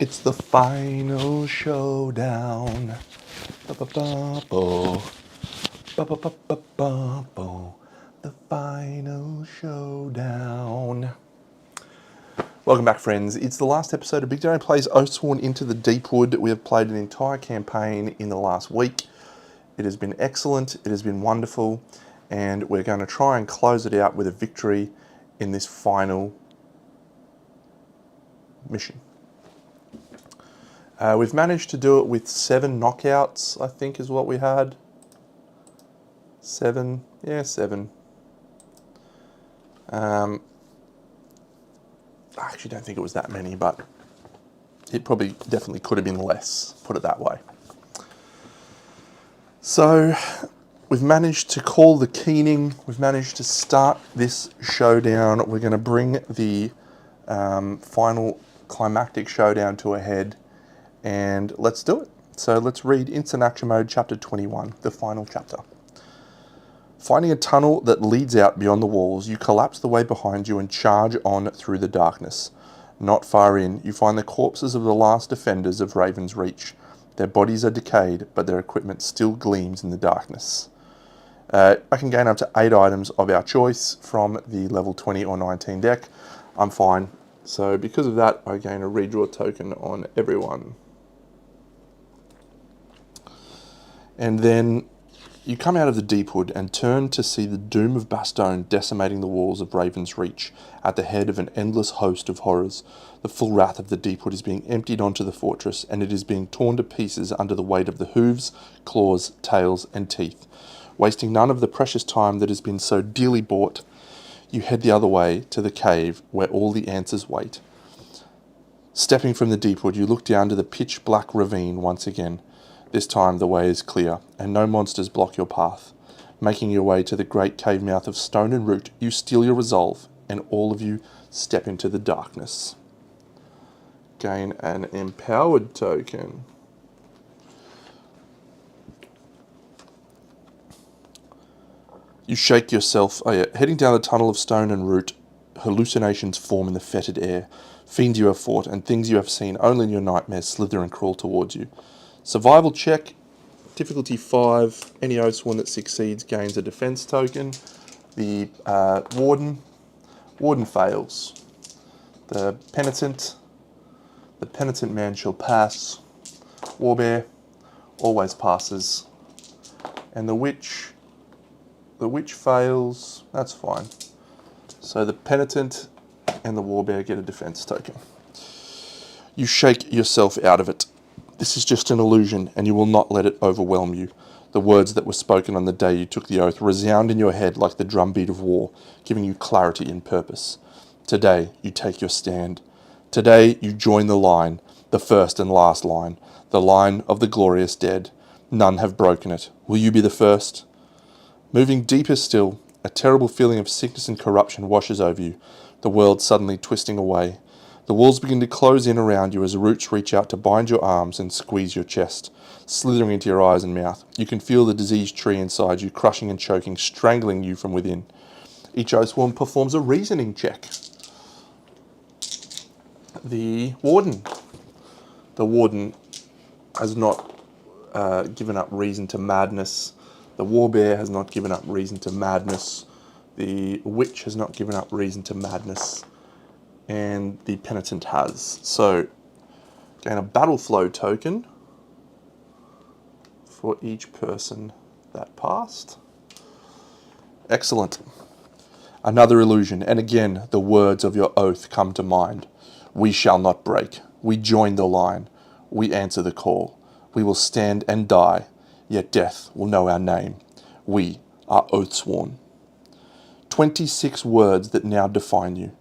It's the final showdown. Ba-ba-ba-bo. Ba-ba-ba-ba-bo. The final showdown. Welcome back, friends. It's the last episode of BigDenoPlays Oathsworn into the Deepwood. We have played an entire campaign in the last week. It has been excellent. It has been wonderful. And we're going to try and close it out with a victory in this final mission. We've managed to do it with 7 knockouts, I think is what we had. 7. Yeah, 7. I actually don't think it was that many, but it probably definitely could have been less, put it that way. So we've managed to call the keening. We've managed to start this showdown. We're going to bring the final climactic showdown to a head. And let's do it. So let's read Instant Action Mode, Chapter 21, the final chapter. Finding a tunnel that leads out beyond the walls, you collapse the way behind you and charge on through the darkness. Not far in, you find the corpses of the last defenders of Raven's Reach. Their bodies are decayed, but their equipment still gleams in the darkness. I can gain up to 8 items of our choice from the level 20 or 19 deck. I'm fine. So because of that, I gain a redraw token on everyone. And then you come out of the Deepwood and turn to see the doom of Bastogne decimating the walls of Raven's Reach at the head of an endless host of horrors. The full wrath of the Deepwood is being emptied onto the fortress, and it is being torn to pieces under the weight of the hooves, claws, tails, and teeth. Wasting none of the precious time that has been so dearly bought, you head the other way to the cave where all the answers wait. Stepping from the Deepwood, you look down to the pitch-black ravine once again. This time the way is clear, and no monsters block your path. Making your way to the great cave mouth of stone and root, you steel your resolve, and all of you step into the darkness. Gain an empowered token. You shake yourself. Heading down the tunnel of stone and root, hallucinations form in the fetid air. Fiends you have fought, and things you have seen only in your nightmares slither and crawl towards you. Survival check, difficulty 5. Any Oathsworn that succeeds gains a defense token. The Warden fails. The Penitent man shall pass. Warbear always passes. And the Witch fails. That's fine. So the Penitent and the Warbear get a defense token. You shake yourself out of it. This is just an illusion, and you will not let it overwhelm you. The words that were spoken on the day you took the oath resound in your head like the drumbeat of war, giving you clarity and purpose. Today, you take your stand. Today, you join the line, the first and last line, the line of the glorious dead. None have broken it. Will you be the first? Moving deeper still, a terrible feeling of sickness and corruption washes over you, the world suddenly twisting away. The walls begin to close in around you as roots reach out to bind your arms and squeeze your chest, slithering into your eyes and mouth. You can feel the diseased tree inside you, crushing and choking, strangling you from within. Each Oathsworn performs a reasoning check. The Warden has not given up reason to madness. The Warbear has not given up reason to madness. The Witch has not given up reason to madness. And the Penitent has. So, gain a battle flow token for each person that passed. Excellent. Another illusion, and again the words of your oath come to mind. We shall not break. We join the line. We answer the call. We will stand and die, yet death will know our name. We are Oathsworn. 26 words that now define you.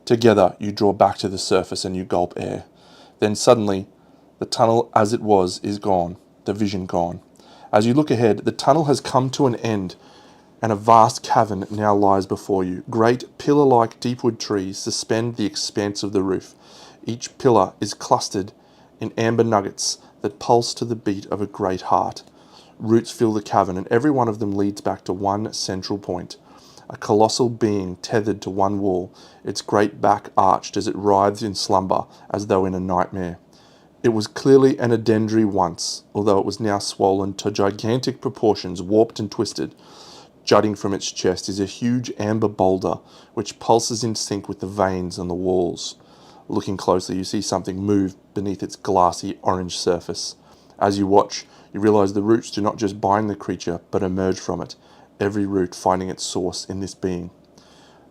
Together, you draw back to the surface and you gulp air. Then suddenly, the tunnel as it was is gone, the vision gone. As you look ahead, the tunnel has come to an end, and a vast cavern now lies before you. Great pillar-like deepwood trees suspend the expanse of the roof. Each pillar is clustered in amber nuggets that pulse to the beat of a great heart. Roots fill the cavern, and every one of them leads back to one central point. A colossal being tethered to one wall, its great back arched as it writhes in slumber as though in a nightmare. It was clearly an Addendri once, although it was now swollen to gigantic proportions, warped and twisted. Jutting from its chest is a huge amber boulder which pulses in sync with the veins on the walls. Looking closely, you see something move beneath its glassy orange surface. As you watch, you realize the roots do not just bind the creature, but emerge from it, every root finding its source in this being.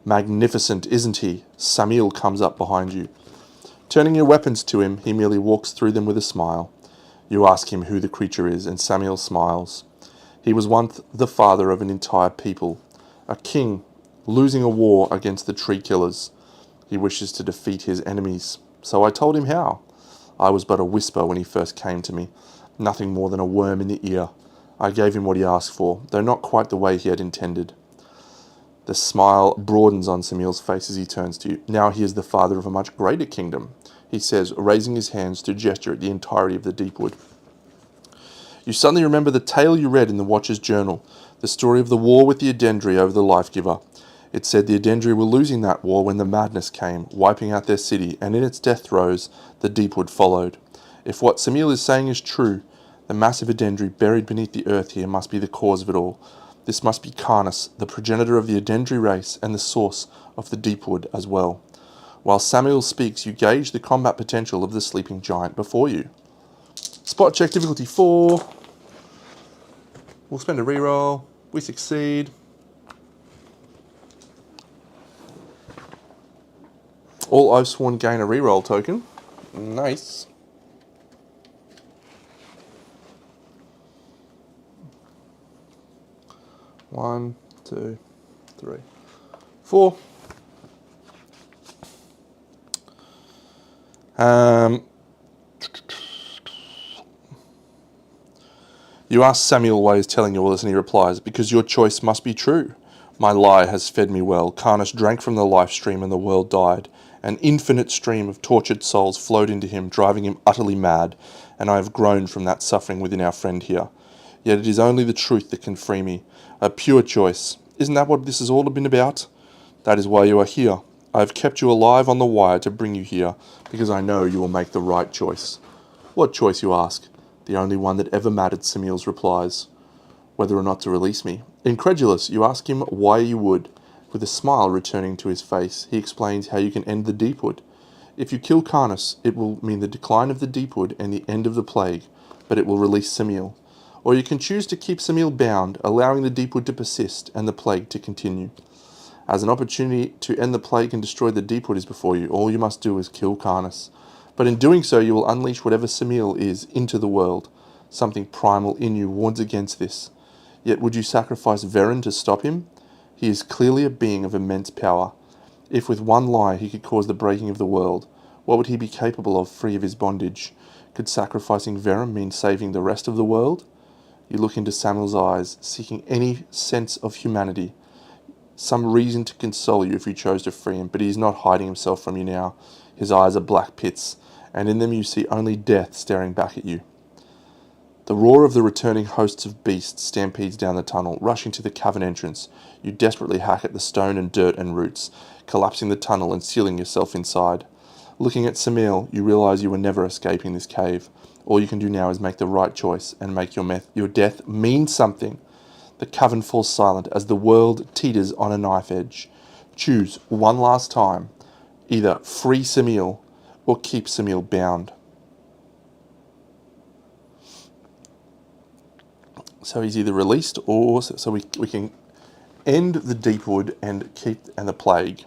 Magnificent, isn't he? Samiel comes up behind you. Turning your weapons to him, he merely walks through them with a smile. You ask him who the creature is, and Samiel smiles. He was once the father of an entire people, a king, losing a war against the tree killers. He wishes to defeat his enemies, so I told him how. I was but a whisper when he first came to me, nothing more than a worm in the ear. I gave him what he asked for, though not quite the way he had intended. The smile broadens on Samiel's face as he turns to you. Now he is the father of a much greater kingdom, he says, raising his hands to gesture at the entirety of the Deepwood. You suddenly remember the tale you read in the Watcher's journal, the story of the war with the Addendri over the Life-Giver. It said the Addendri were losing that war when the madness came, wiping out their city, and in its death throes, the Deepwood followed. If what Samiel is saying is true, the massive Addendri buried beneath the earth here must be the cause of it all. This must be Karnus, the progenitor of the Addendri race and the source of the Deepwood as well. While Samiel speaks, you gauge the combat potential of the sleeping giant before you. Spot check difficulty 4. We'll spend a reroll. We succeed. All Oathsworn gain a reroll token. Nice. One, two, three, 4. You ask Samiel why he's telling you all this, and he replies, because your choice must be true. My lie has fed me well. Karnus drank from the life stream and the world died. An infinite stream of tortured souls flowed into him, driving him utterly mad, and I have groaned from that suffering within our friend here. Yet it is only the truth that can free me. A pure choice. Isn't that what this has all been about? That is why you are here. I have kept you alive on the wire to bring you here, because I know you will make the right choice. What choice, you ask? The only one that ever mattered, Samiel's replies. Whether or not to release me. Incredulous, you ask him why you would. With a smile returning to his face, he explains how you can end the Deepwood. If you kill Karnus, it will mean the decline of the Deepwood and the end of the plague, but it will release Samiel. Or you can choose to keep Samiel bound, allowing the Deepwood to persist and the plague to continue. As an opportunity to end the plague and destroy the Deepwood is before you, all you must do is kill Karnus. But in doing so, you will unleash whatever Samiel is into the world. Something primal in you warns against this. Yet would you sacrifice Veren to stop him? He is clearly a being of immense power. If with one lie he could cause the breaking of the world, what would he be capable of free of his bondage? Could sacrificing Veren mean saving the rest of the world? You look into Samiel's eyes, seeking any sense of humanity. Some reason to console you if you chose to free him, but he is not hiding himself from you now. His eyes are black pits, and in them you see only death staring back at you. The roar of the returning hosts of beasts stampedes down the tunnel, rushing to the cavern entrance. You desperately hack at the stone and dirt and roots, collapsing the tunnel and sealing yourself inside. Looking at Samiel, you realize you were never escaping this cave. All you can do now is make the right choice and make your death mean something. The cavern falls silent as the world teeters on a knife edge. Choose one last time. Either free Samiel or keep Samiel bound. So he's either released or so we can end the Deepwood and the plague.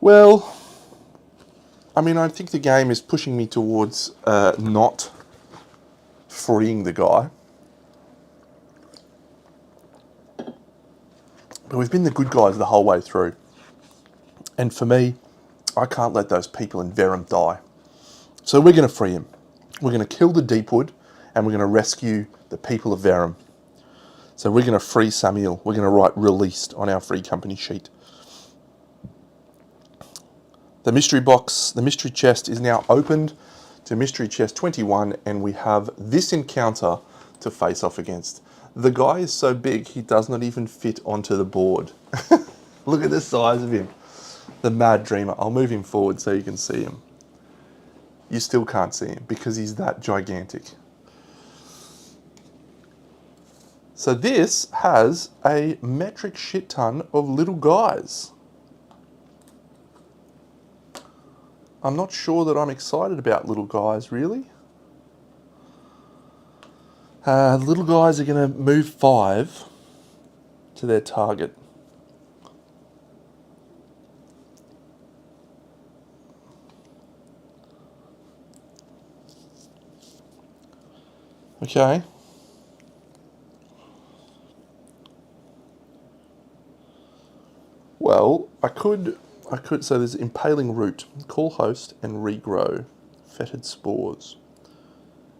Well, I mean, I think the game is pushing me towards not freeing the guy. But we've been the good guys the whole way through. And for me, I can't let those people in Veren die. So we're going to free him. We're going to kill the Deepwood and we're going to rescue the people of Veren. So we're going to free Samiel. We're going to write released on our free company sheet. The mystery box, the mystery chest is now opened to mystery chest 21 and we have this encounter to face off against. The guy is so big he does not even fit onto the board. Look at the size of him. The Mad Dreamer. I'll move him forward so you can see him. You still can't see him because he's that gigantic. So this has a metric shit ton of little guys. I'm not sure that I'm excited about little guys, really. Little guys are going to move 5 to their target. Okay. Well, I could, so there's Impaling Root, Call Host, and Regrow, Fetid Spores.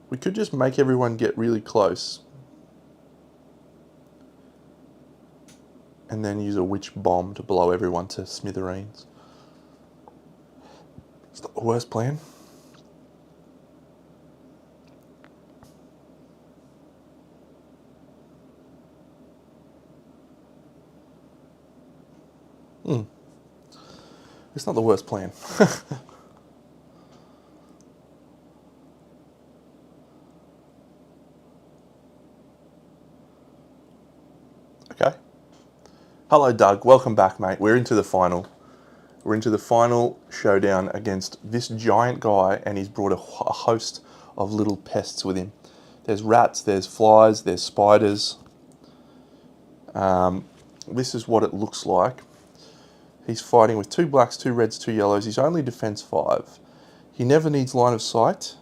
We could just make everyone get really close. And then use a Witch Bomb to blow everyone to smithereens. It's not the worst plan. It's not the worst plan. Okay. Hello, Doug. Welcome back, mate. We're into the final. We're into the final showdown against this giant guy, and he's brought a host of little pests with him. There's rats, there's flies, there's spiders. This is what it looks like. He's fighting with 2 blacks, 2 reds, 2 yellows. He's only defense 5. He never needs line of sight.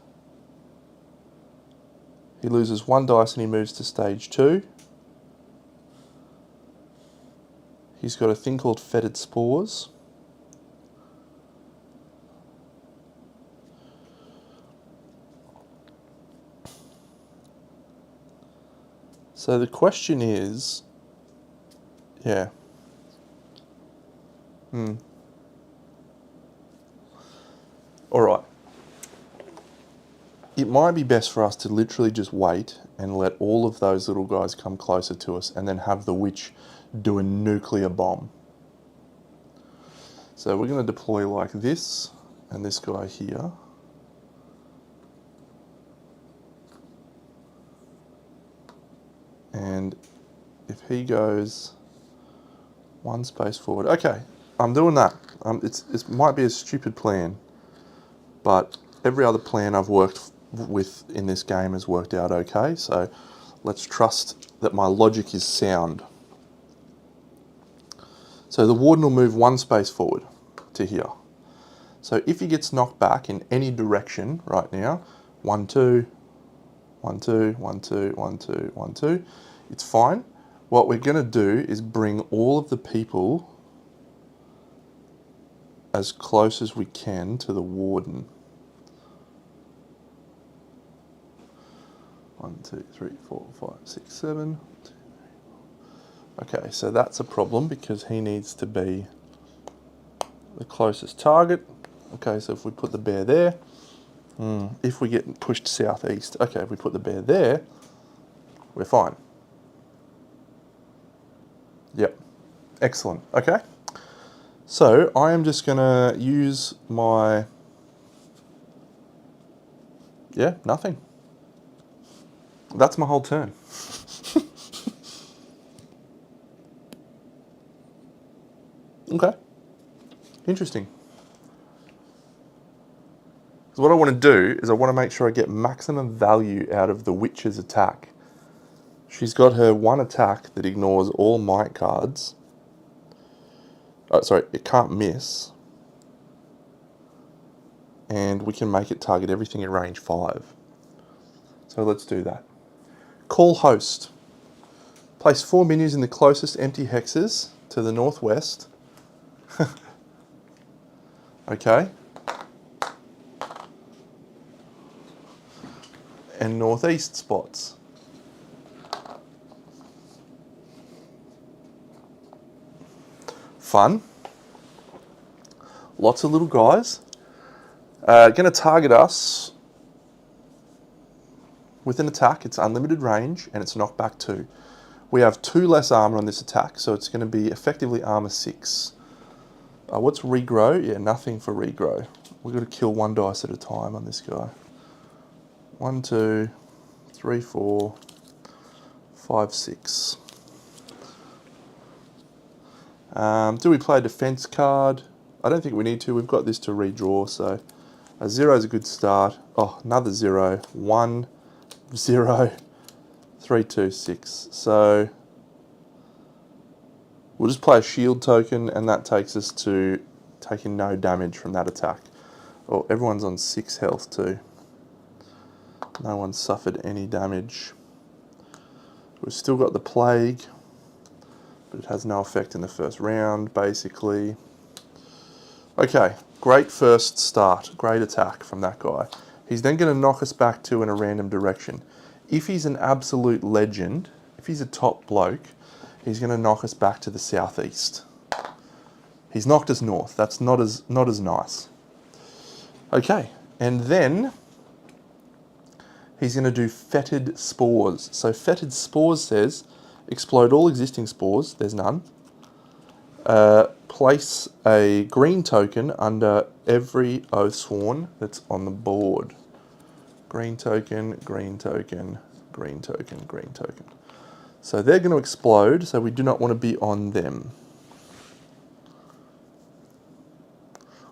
He loses 1 dice and he moves to stage 2. He's got a thing called Fetid Spores. So the question is, yeah. All right. It might be best for us to literally just wait and let all of those little guys come closer to us and then have the witch do a nuclear bomb. So we're going to deploy like this and this guy here. And if he goes 1 space forward. Okay, I'm doing that. It might be a stupid plan, but every other plan I've worked with in this game has worked out okay. So let's trust that my logic is sound. So the warden will move 1 space forward to here. So if he gets knocked back in any direction right now, 1, 2, 1, 2, 1, 2, 1, 2, 1, 2, it's fine. What we're going to do is bring all of the people as close as we can to the warden. 1, 2, 3, 4, 5, 6, 7. Okay, so that's a problem because he needs to be the closest target. Okay, so if we put the bear there, if we get pushed southeast, okay, if we put the bear there, we're fine. Yep, excellent. Okay, so I am just going to use my, nothing. That's my whole turn. Okay, interesting. Because what I want to do is I want to make sure I get maximum value out of the witch's attack. She's got her 1 attack that ignores all might cards. Oh, sorry, it can't miss. And we can make it target everything at range 5. So let's do that. Call Host. Place 4 minions in the closest empty hexes to the northwest. Okay. And northeast spots. Fun. Lots of little guys. Going to target us with an attack. It's unlimited range and it's knockback 2. We have 2 less armor on this attack, so it's going to be effectively armor 6. What's regrow? Yeah, nothing for regrow. We've got to kill 1 dice at a time on this guy. 1, 2, 3, 4, 5, 6. Do we play a defense card? I don't think we need to. We've got this to redraw, so a 0 is a good start. Oh, another 0. 1, 0, 3, 2, 6. So we'll just play a shield token, and that takes us to taking no damage from that attack. Oh, everyone's on 6 health too. No one suffered any damage. We've still got the plague, but it has no effect in the first round, basically. Okay, great first start. Great attack from that guy. He's then going to knock us back 2 in a random direction. If he's an absolute legend, if he's a top bloke, he's going to knock us back to the southeast. He's knocked us north. That's not as nice. Okay, and then he's going to do fetid spores. So fetid spores says, explode all existing spores. There's none. Place a green token under every Oathsworn that's on the board. Green token, green token, green token, green token. So they're going to explode, so we do not want to be on them.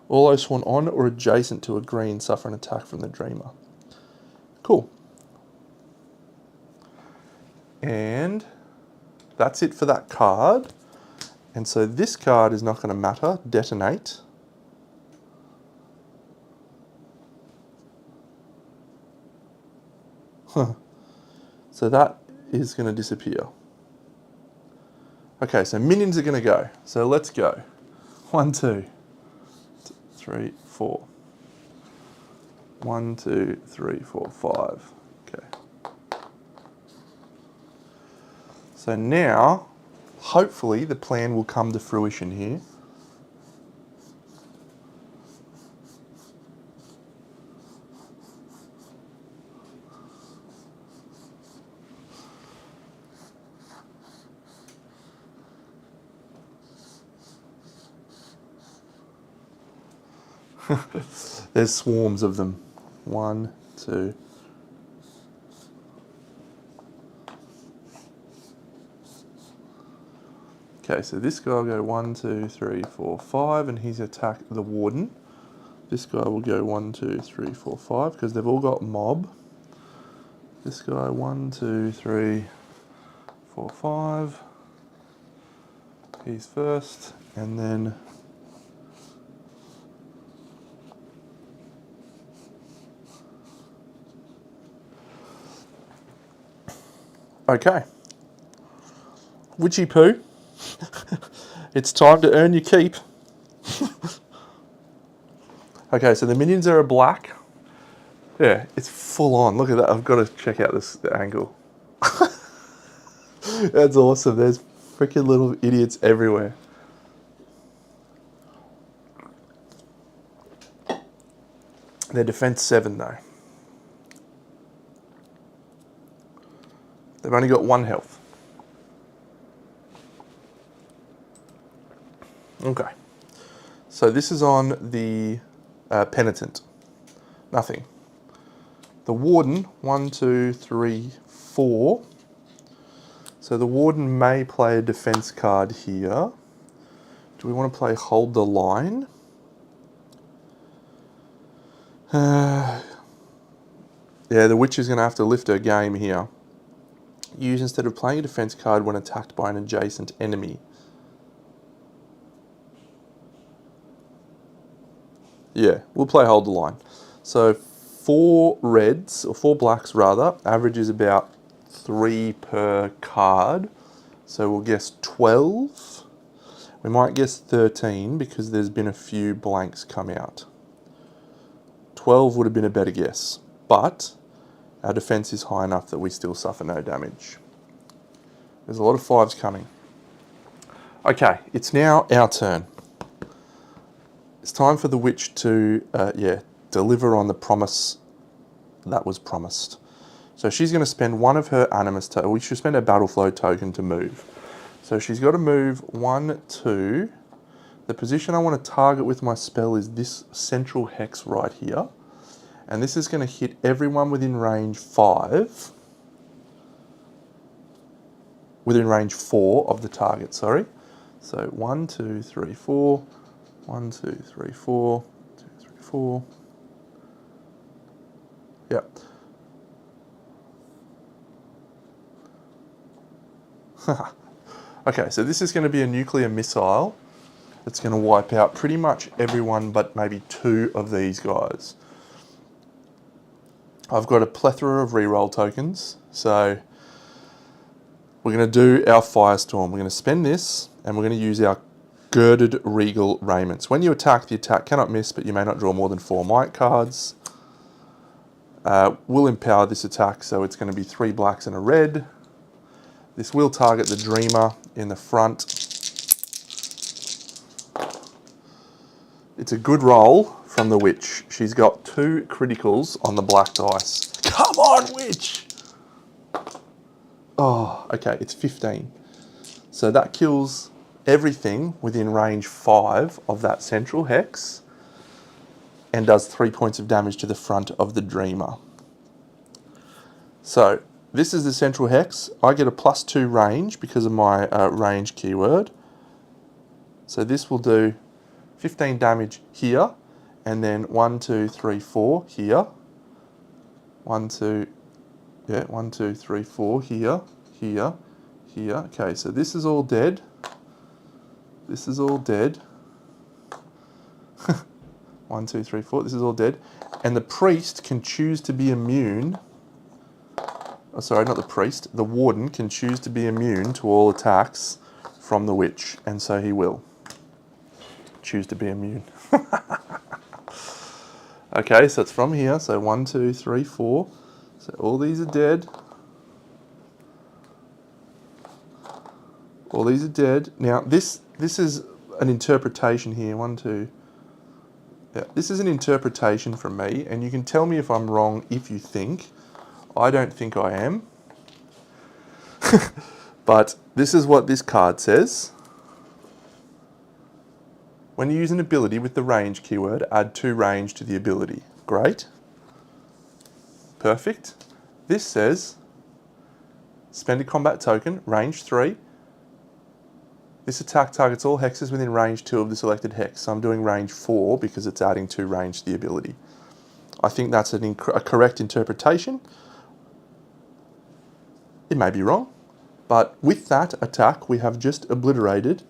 All Oathsworn on or adjacent to a green suffer an attack from the Dreamer. Cool. And that's it for that card. And so this card is not going to matter. Detonate. So that is going to disappear. Okay, so minions are going to go. So let's go. 1, 2, 3, 4. 1, 2, 3, 4, 5. Okay. So now, hopefully the plan will come to fruition here. There's swarms of them. 1, 2. Okay, so this guy will go 1, 2, 3, 4, 5, and he's attacked the Warden. This guy will go 1, 2, 3, 4, 5, because they've all got mob. This guy 1, 2, 3, 4, 5. He's first, and then okay. Witchy poo. It's time to earn your keep. Okay, so the minions are a black. Yeah, it's full on. Look at that. I've got to check out the angle. That's awesome. There's freaking little idiots everywhere. Their defense 7 though. They've only got 1 health. Okay. So this is on the Penitent. Nothing. The Warden, 1, 2, 3, 4. So the Warden may play a defense card here. Do we want to play Hold the Line? Yeah, the Witch is going to have to lift her game here. Use instead of playing a defense card when attacked by an adjacent enemy. Yeah, we'll play Hold the Line. So 4 reds, or 4 blacks rather, average is about 3 per card. So we'll guess 12. We might guess 13 because there's been a few blanks come out. 12 would have been a better guess, but our defense is high enough that we still suffer no damage. There's a lot of 5s coming. Okay, it's now our turn. It's time for the Witch to, deliver on the promise that was promised. So she's going to spend one of her animus token. We should spend a battle flow token to move. So she's got to move 1, 2. The position I want to target with my spell is this central hex right here. And this is going to hit everyone within range 5. Within range 4 of the target, sorry. So 1, 2, 3, 4. 1, 2, 3, 4. 2, 3, 4. Yep. Okay, so this is going to be a nuclear missile that's going to wipe out pretty much everyone but maybe 2 of these guys. I've got a plethora of reroll tokens, so we're going to do our Firestorm. We're going to spend this, and we're going to use our Girded Regal Raiments. When you attack, the attack cannot miss, but you may not draw more than 4 might cards. We'll empower this attack, so it's going to be 3 blacks and a red. This will target the Dreamer in the front. It's a good roll from the Witch. She's got 2 criticals on the black dice. Come on, Witch! Oh, okay, it's 15. So that kills everything within range 5 of that central hex and does 3 points of damage to the front of the Dreamer. So this is the central hex. I get a +2 range because of my range keyword. So this will do 15 damage here, and then 1, 2, 3, 4 here. 1, 2, 3, 4 here, here, here. Okay, so this is all dead. This is all dead. 1, 2, 3, 4. This is all dead. And the priest can choose to be immune. Oh, sorry, not the priest. The warden can choose to be immune to all attacks from the witch, and so he will choose to be immune. Okay, so it's from here. So 1, 2, 3, 4. So all these are dead. All these are dead. Now this is an interpretation here. 1, 2. Yeah, this is an interpretation from me, and you can tell me if I'm wrong if you think. I don't think I am. But this is what this card says. When you use an ability with the range keyword, add 2 range to the ability. Great. Perfect. This says, spend a combat token, range 3. This attack targets all hexes within range 2 of the selected hex. So I'm doing range 4 because it's adding 2 range to the ability. I think that's a correct interpretation. It may be wrong, but with that attack, we have just obliterated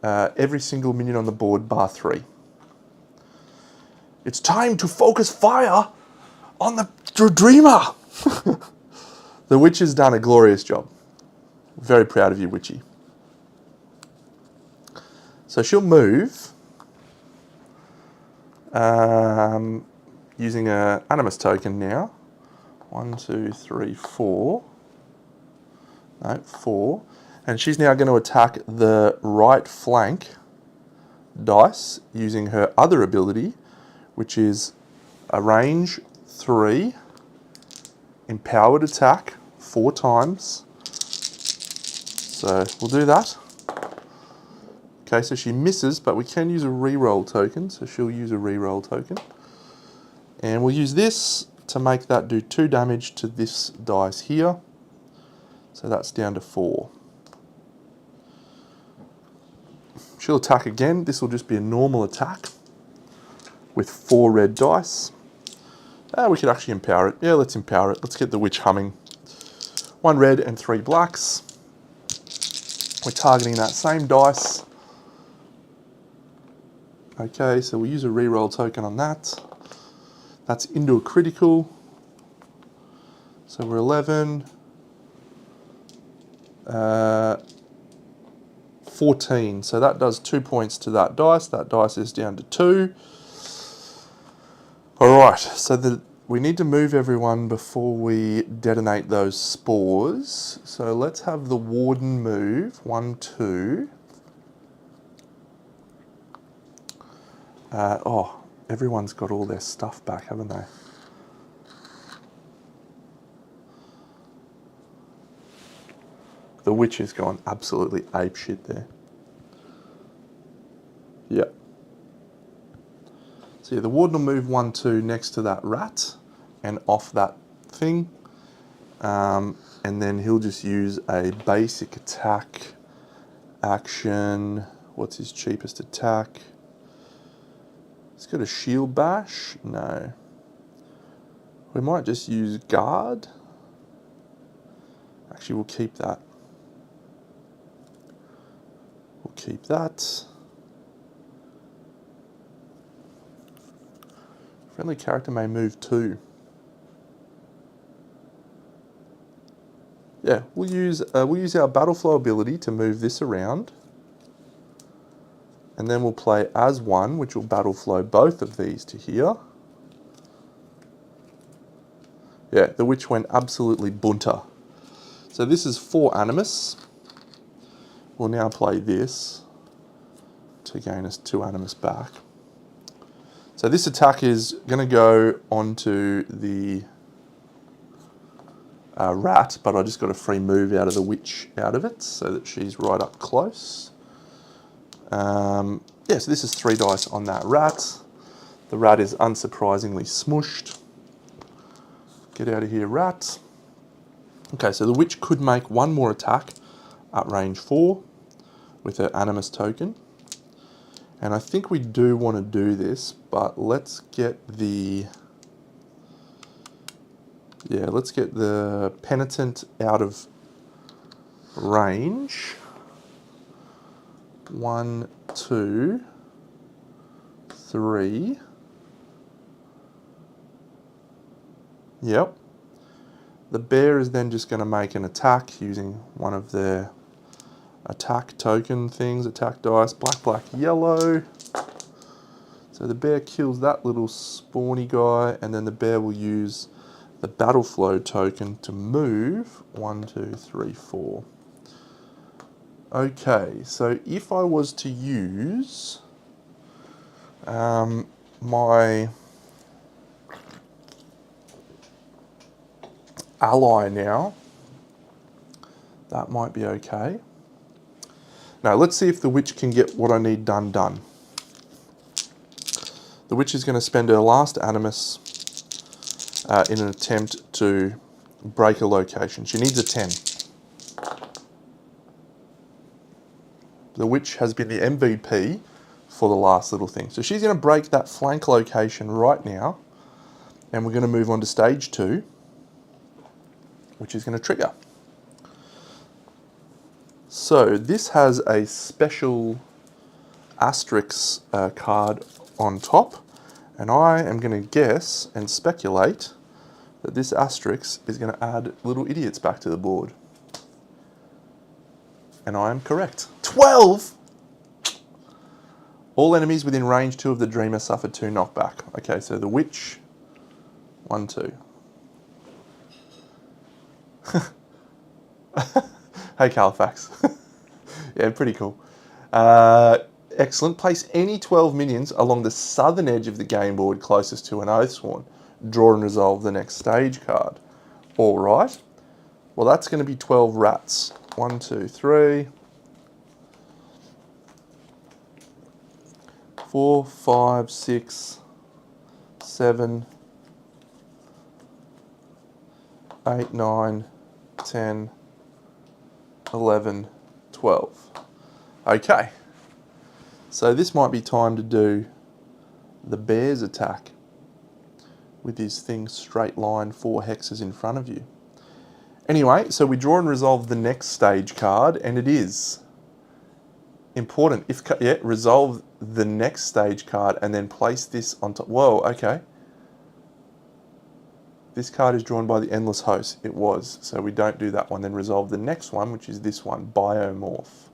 every single minion on the board bar 3. It's time to focus fire on the Dreamer! The witch has done a glorious job. Very proud of you, Witchy. So she'll move using an Animus token now. 1, 2, 3, 4. No, 4. And she's now going to attack the right flank dice using her other ability, which is a range 3 empowered attack 4 times. So we'll do that. Okay, so she misses, but we can use a reroll token, so she'll use a reroll token. And we'll use this to make that do 2 damage to this dice here. So that's down to 4. She'll attack again. This will just be a normal attack with 4 red dice. We could actually empower it. Yeah, let's empower it. Let's get the witch humming. 1 red and 3 blacks. We're targeting that same dice. Okay, so we'll use a reroll token on that. That's into a critical. So we're 11. 14. So that does 2 points to that dice. That dice is down to 2. Alright, so we need to move everyone before we detonate those spores. So let's have the warden move. 1, 2. Everyone's got all their stuff back, haven't they? The witch has gone absolutely apeshit there. Yep. So yeah, the warden will move 1/2 next to that rat and off that thing. And then he'll just use a basic attack action. What's his cheapest attack? He's got a shield bash? No. We might just use guard. Actually, we'll keep that. We'll keep that. Friendly character may move 2. Yeah, we'll use our battle flow ability to move this around. And then we'll play as 1, which will battle flow both of these to here. Yeah, the witch went absolutely bunter. So this is 4 animus. We'll now play this to gain us 2 animus back. So this attack is going to go onto the rat, but I just got a free move out of the witch out of it, so that she's right up close. Yeah, so this is 3 dice on that rat. The rat is unsurprisingly smushed. Get out of here, rat. Okay, so the witch could make 1 more attack at range 4 with her animus token. And I think we do want to do this, but let's get the... Yeah, let's get the penitent out of range. 1, 2, 3. Yep. The bear is then just going to make an attack using one of their attack token things, attack dice, black, black, yellow. So the bear kills that little spawny guy, and then the bear will use the battle flow token to move 1, 2, 3, 4. Okay, so if I was to use my ally now, that might be okay. Now let's see if the witch can get what I need done. The witch is going to spend her last animus in an attempt to break a location. She needs a 10. The witch has been the MVP for the last little thing. So she's going to break that flank location right now, and we're going to move on to stage 2, which is going to trigger. So this has a special asterisk card on top, and I am going to guess and speculate that this asterisk is going to add little idiots back to the board. And I am correct. 12! All enemies within range 2 of the dreamer suffer 2 knockback. Okay, so the witch, 1, 2. Hey, Califax. Yeah, pretty cool. Excellent. Place any 12 minions along the southern edge of the game board closest to an Oathsworn. Draw and resolve the next stage card. All right. Well, that's going to be 12 rats. 1, 2, 3, 4, 5, 6, 7, 8, 9, 10, 11, 12. Okay. So this might be time to do the bear's attack with his thing straight line 4 hexes in front of you. Anyway, so we draw and resolve the next stage card, and it is important. Resolve the next stage card and then place this on top. Whoa, okay. This card is drawn by the Endless Host. It was, so we don't do that one. Then resolve the next one, which is this one, Biomorph.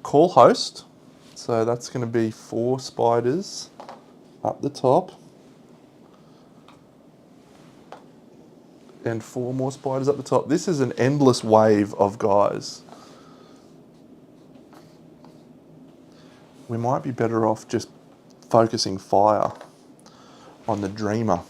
Call Host. So that's going to be 4 spiders up the top. And 4 more spiders up the top. This is an endless wave of guys. We might be better off just focusing fire on the dreamer.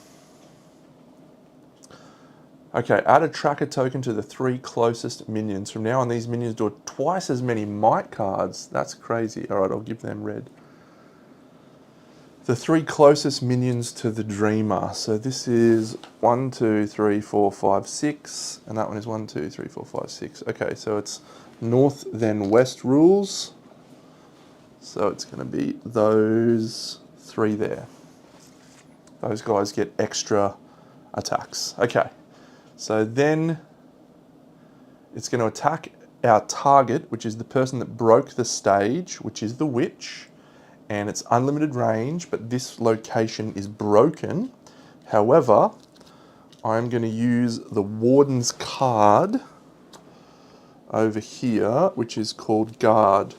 Okay, add a tracker token to the 3 closest minions. From now on, these minions draw twice as many might cards. That's crazy. All right, I'll give them red. The 3 closest minions to the Dreamer. So this is 1, 2, 3, 4, 5, 6. And that one is 1, 2, 3, 4, 5, 6. Okay, so it's north then west rules. So it's going to be those 3 there. Those guys get extra attacks. Okay. So then it's going to attack our target, which is the person that broke the stage, which is the witch, and it's unlimited range, but this location is broken. However, I'm going to use the Warden's card over here, which is called Guard.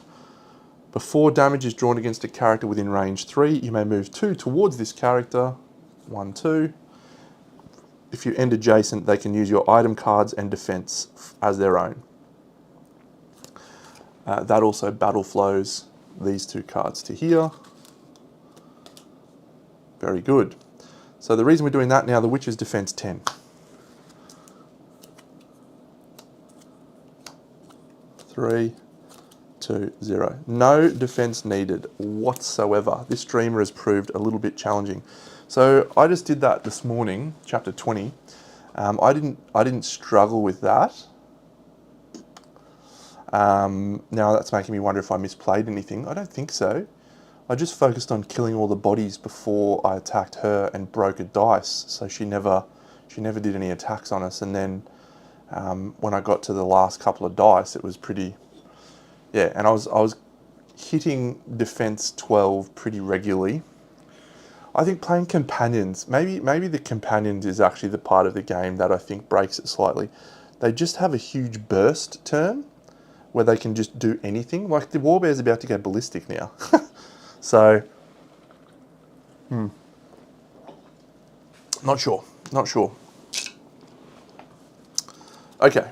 Before damage is drawn against a character within range 3, you may move 2 towards this character. 1, 2. If you end adjacent, they can use your item cards and defense as their own. That also battle flows these 2 cards to here. Very good. So the reason we're doing that now, the witch is defense 10. 3, 2, 0. No defense needed whatsoever. This Dreamer has proved a little bit challenging. So I just did that this morning, chapter 20. I didn't struggle with that. Now that's making me wonder if I misplayed anything. I don't think so. I just focused on killing all the bodies before I attacked her and broke a dice, so she never did any attacks on us. And then when I got to the last couple of dice, it was pretty, yeah. And I was hitting defense 12 pretty regularly. I think playing companions, maybe the companions is actually the part of the game that I think breaks it slightly. They just have a huge burst turn where they can just do anything. Like the Warbear's about to go ballistic now. So, not sure. Okay,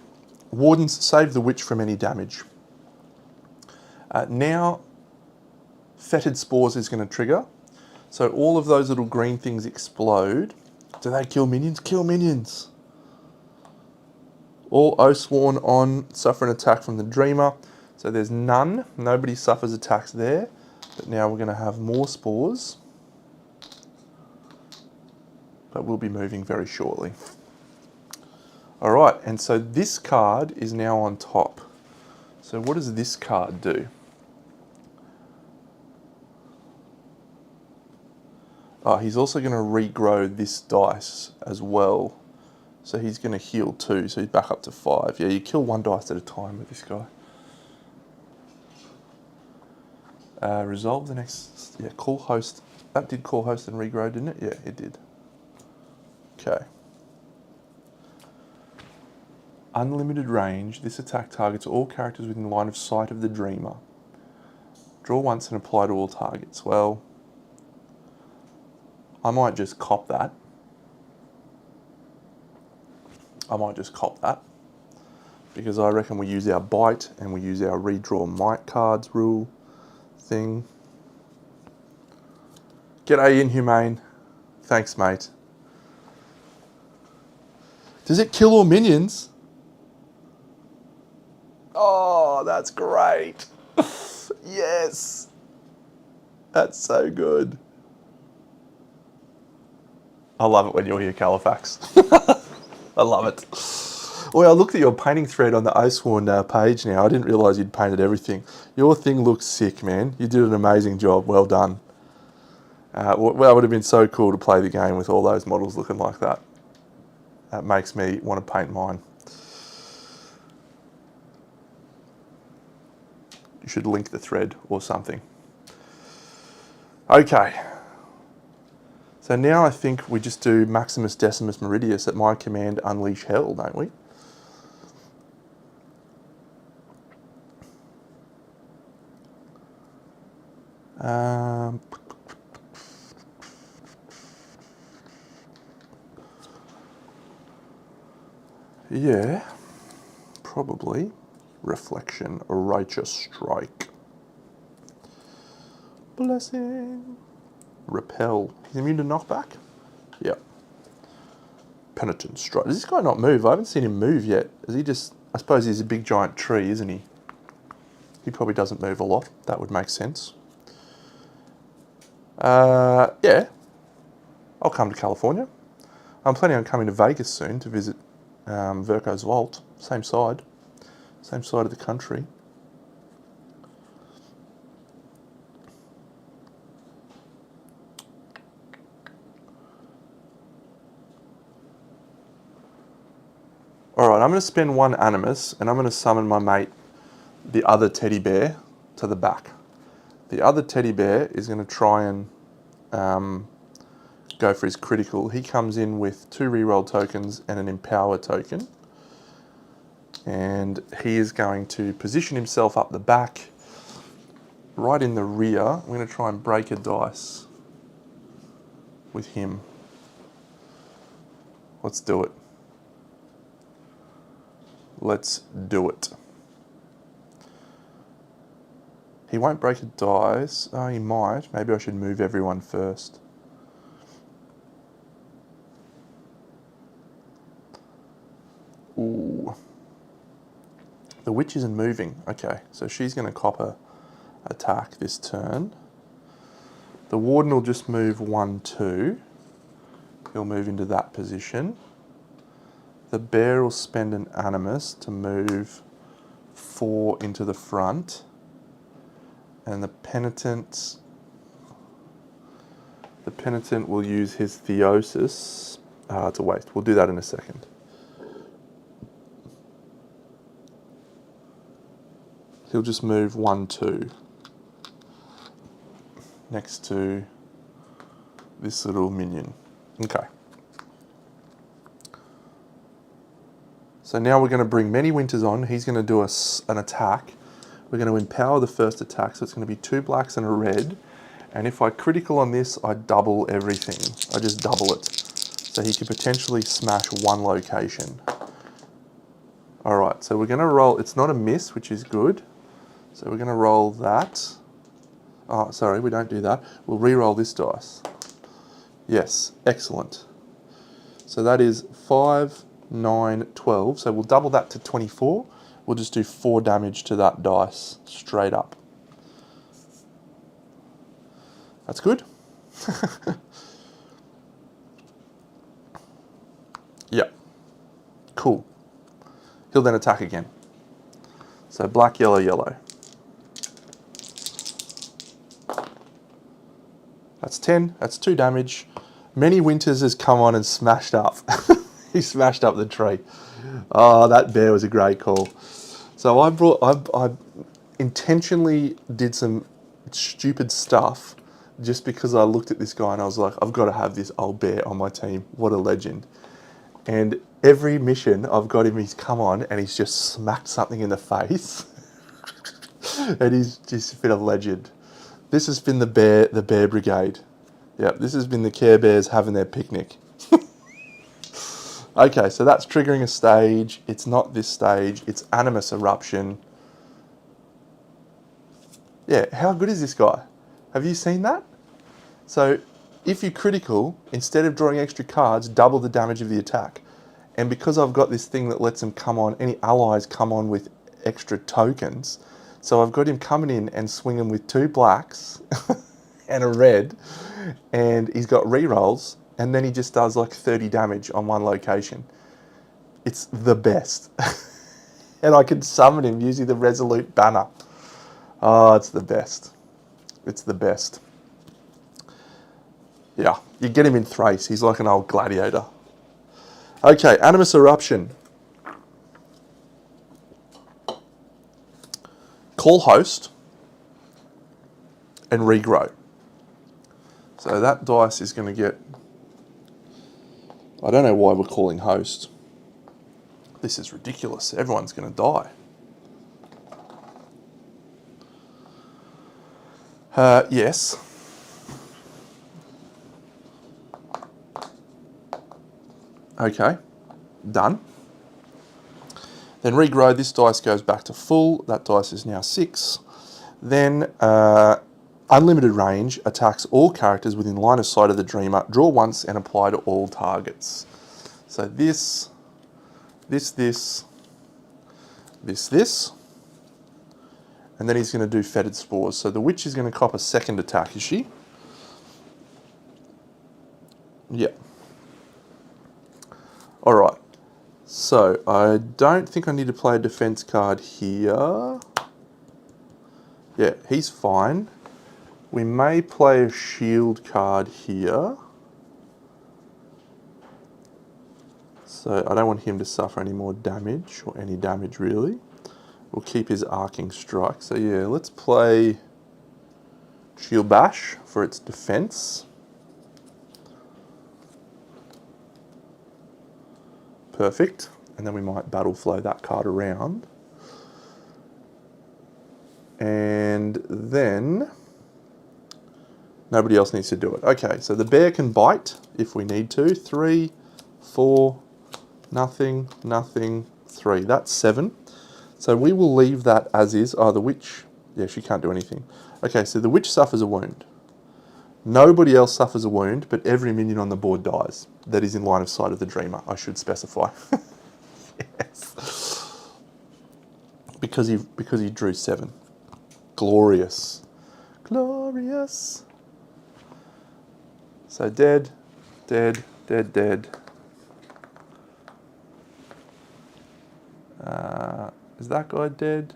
Wardens save the witch from any damage. Now, Fetid Spores is going to trigger. So all of those little green things explode. Do they kill minions? Kill minions. All Oathsworn on suffer an attack from the Dreamer. So there's none. Nobody suffers attacks there. But now we're going to have more spores. But we'll be moving very shortly. All right, and so this card is now on top. So what does this card do? Oh, he's also going to regrow this dice as well. So he's going to heal 2, so he's back up to 5. Yeah, you kill 1 dice at a time with this guy. Resolve the next... Yeah, call host. That did call host and regrow, didn't it? Yeah, it did. Okay. Unlimited range. This attack targets all characters within line of sight of the Dreamer. Draw once and apply to all targets. Well, I might just cop that. Because I reckon we use our bite and we use our redraw might cards rule thing. G'day, Inhumane. Thanks, mate. Does it kill all minions? Oh, that's great. Yes. That's so good. I love it when you're here, Califax. I love it. Well, I looked at your painting thread on the Oathsworn page now. I didn't realise you'd painted everything. Your thing looks sick, man. You did an amazing job. Well done. Well, it would have been so cool to play the game with all those models looking like that. That makes me want to paint mine. You should link the thread or something. Okay. So now I think we just do Maximus Decimus Meridius at my command, unleash hell, don't we? Yeah, probably. Reflection, a righteous strike. Blessing. Repel. He's immune to knockback? Yep. Penitent strike. Does this guy not move? I haven't seen him move yet. Is he just... I suppose he's a big giant tree, isn't he? He probably doesn't move a lot. That would make sense. Yeah. I'll come to California. I'm planning on coming to Vegas soon to visit Verko's Vault. Same side of the country. Alright, I'm going to spend one Animus, and I'm going to summon my mate, the other teddy bear, to the back. The other teddy bear is going to try and go for his critical. He comes in with 2 reroll tokens and an Empower token. And he is going to position himself up the back, right in the rear. I'm going to try and break a dice with him. Let's do it. Let's do it. He won't break a dice. Oh, he might. Maybe I should move everyone first. Ooh. The witch isn't moving. Okay, so she's going to copper attack this turn. The warden will just move 1, 2. He'll move into that position. The bear will spend an Animus to move 4 into the front. And the penitent will use his Theosis. It's a waste. We'll do that in a second. He'll just move 1, 2 next to this little minion. Okay. So now we're going to bring Many Winters on. He's going to do an attack. We're going to empower the first attack, so it's going to be 2 blacks and a red. And if I critical on this, I double everything. I just double it. So he could potentially smash 1 location. Alright, so we're going to roll... It's not a miss, which is good. So we're going to roll that. Oh, sorry, we don't do that. We'll re-roll this dice. Yes, excellent. So that is 5, 9, 12. So we'll double that to 24. We'll just do 4 damage to that dice straight up. That's good. Yep. Cool. He'll then attack again. So black, yellow, yellow. That's 10. That's 2 damage. Many Winters has come on and smashed up. He smashed up the tree. Oh, that bear was a great call. So I intentionally did some stupid stuff just because I looked at this guy and I was like, I've got to have this old bear on my team. What a legend. And every mission I've got him, he's come on and he's just smacked something in the face. And he's just been a legend. This has been the bear brigade. Yep, this has been the Care Bears having their picnic. Okay, so that's triggering a stage. It's not this stage. It's Animus Eruption. Yeah, how good is this guy? Have you seen that? So if you critical, instead of drawing extra cards, double the damage of the attack. And because I've got this thing that lets him come on, any allies come on with extra tokens. So I've got him coming in and swinging with 2 blacks and a red. And he's got rerolls. And then he just does like 30 damage on 1 location. It's the best. And I can summon him using the Resolute banner. Oh, it's the best. It's the best. Yeah, you get him in Thrace. He's like an old gladiator. Okay, Animus Eruption. Call host and regrow. So that dice is going to get... I don't know why we're calling host. This is ridiculous. Everyone's going to die. Yes. Okay. Done. Then regrow. This dice goes back to full. That dice is now 6. Then unlimited range attacks all characters within line of sight of the Dreamer. Draw once and apply to all targets. So this, and then he's going to do fetid spores. So the witch is going to cop a second attack, is she? Yeah. All right. So I don't think I need to play a defense card here. Yeah, he's fine. We may play a shield card here. So I don't want him to suffer any more damage, or any damage really. We'll keep his arcing strike. So yeah, let's play Shield Bash for its defense. Perfect. And then we might battle flow that card around. And then nobody else needs to do it. Okay, so the bear can bite if we need to. 3, 4, nothing, nothing, 3. That's 7. So we will leave that as is. Oh, the witch, yeah, she can't do anything. Okay, so the witch suffers a wound. Nobody else suffers a wound, but every minion on the board dies. That is in line of sight of the dreamer, I should specify. Yes. Because he drew 7. Glorious. Glorious. So dead, dead, dead, dead. Is that guy dead?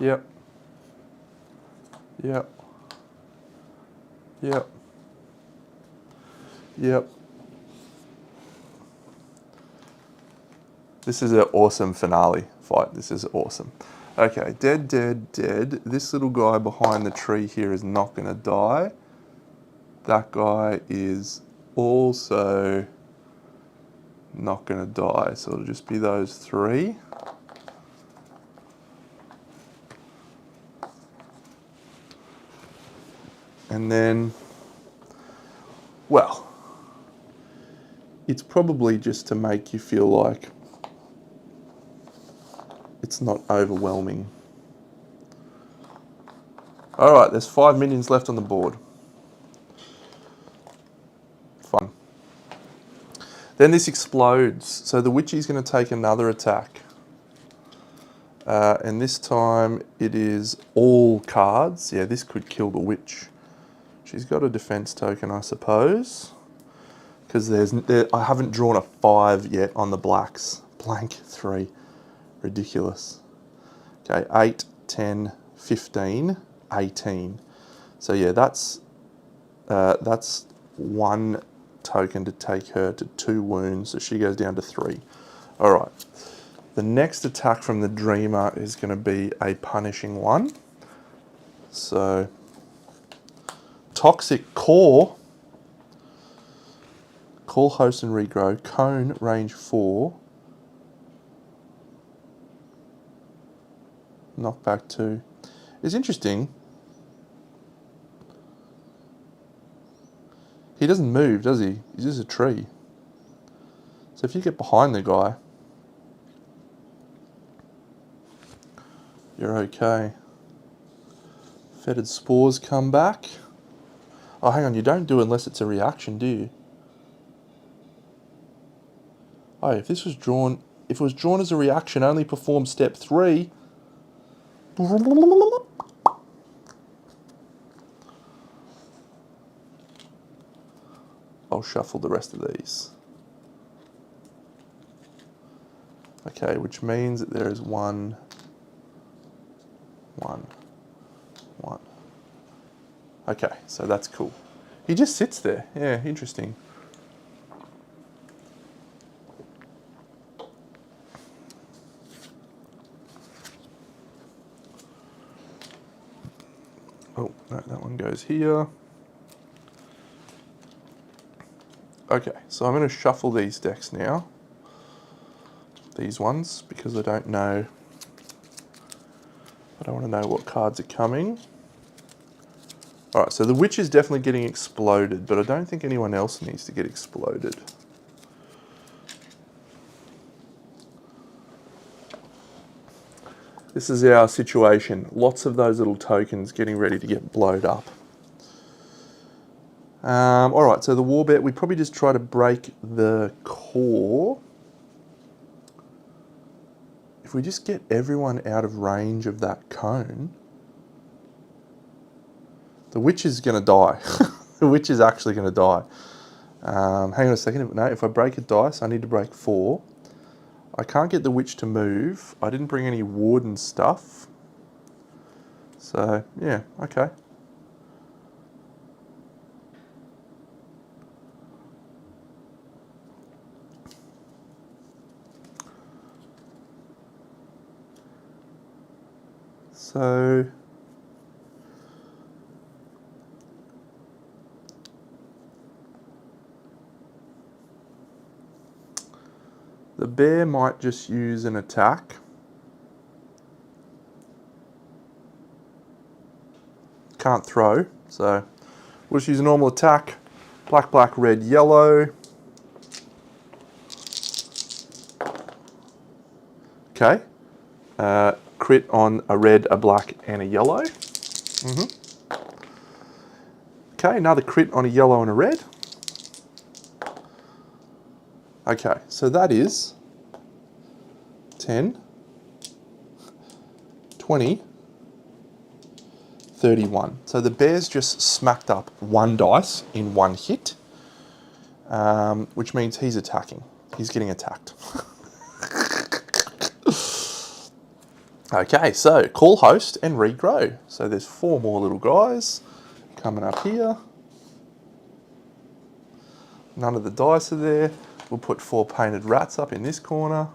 Yep. Yep. Yep. Yep. This is an awesome finale fight. This is awesome. Okay, dead, dead, dead. This little guy behind the tree here is not going to die. That guy is also not going to die. So it'll just be those 3. And then, well, it's probably just to make you feel like it's not overwhelming. All right, there's 5 minions left on the board. Fun. Then this explodes. So the witchy's going to take another attack. And this time it is all cards. Yeah, this could kill the witch. She's got a defense token, I suppose. Because I haven't drawn a 5 yet on the blacks. Blank 3. Ridiculous. Okay, 8, 10, 15, 18. So yeah, that's 1 token to take her to 2 wounds. So she goes down to 3. All right. The next attack from the Dreamer is going to be a punishing one. So Toxic Core. Call, host, and regrow. Cone, range 4. Knockback 2. It's interesting. He doesn't move, does he? He's just a tree. So if you get behind the guy, you're okay. Fetid spores come back. Oh, hang on, you don't do it unless it's a reaction, do you? Oh, if it was drawn as a reaction, only perform step 3. I'll shuffle the rest of these. Okay, which means that there is 1, 1, 1. Okay, so that's cool. He just sits there. Yeah, interesting. Oh, no, that one goes here. Okay, so I'm going to shuffle these decks now. These ones, because I don't know. I don't want to know what cards are coming. Alright, so the witch is definitely getting exploded, but I don't think anyone else needs to get exploded. This is our situation. Lots of those little tokens getting ready to get blowed up. All right, so the war bet, we probably just try to break the core. If we just get everyone out of range of that cone, the witch is going to die. The witch is actually going to die. Hang on a second. No, if I break a dice, I need to break 4. I can't get the witch to move. I didn't bring any wood and stuff. So, yeah, okay. So, the bear might just use an attack. Can't throw, so we'll just use a normal attack. Black, black, red, yellow. Okay. Crit on a red, a black, and a yellow. Okay, another crit on a yellow and a red. Okay, so that is 10, 20, 31. So the bear's just smacked up 1 dice in 1 hit, which means he's attacking. He's getting attacked. Okay, so call host and regrow. So there's 4 more little guys coming up here. None of the dice are there. We'll put 4 painted rats up in this corner.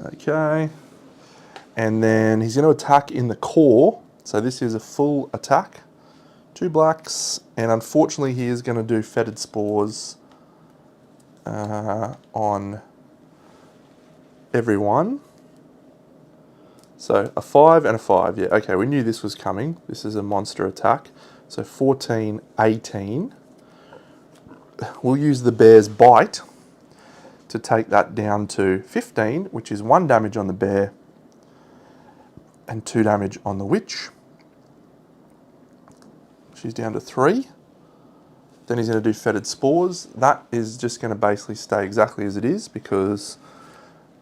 Okay. And then he's going to attack in the core. So this is a full attack. 2 blacks, and unfortunately he is going to do fetid spores on everyone. So a 5 and a 5, yeah, okay, we knew this was coming. This is a monster attack. So 14, 18. We'll use the bear's bite to take that down to 15, which is 1 damage on the bear and 2 damage on the witch. She's down to 3. Then he's going to do fetid spores. That is just going to basically stay exactly as it is, because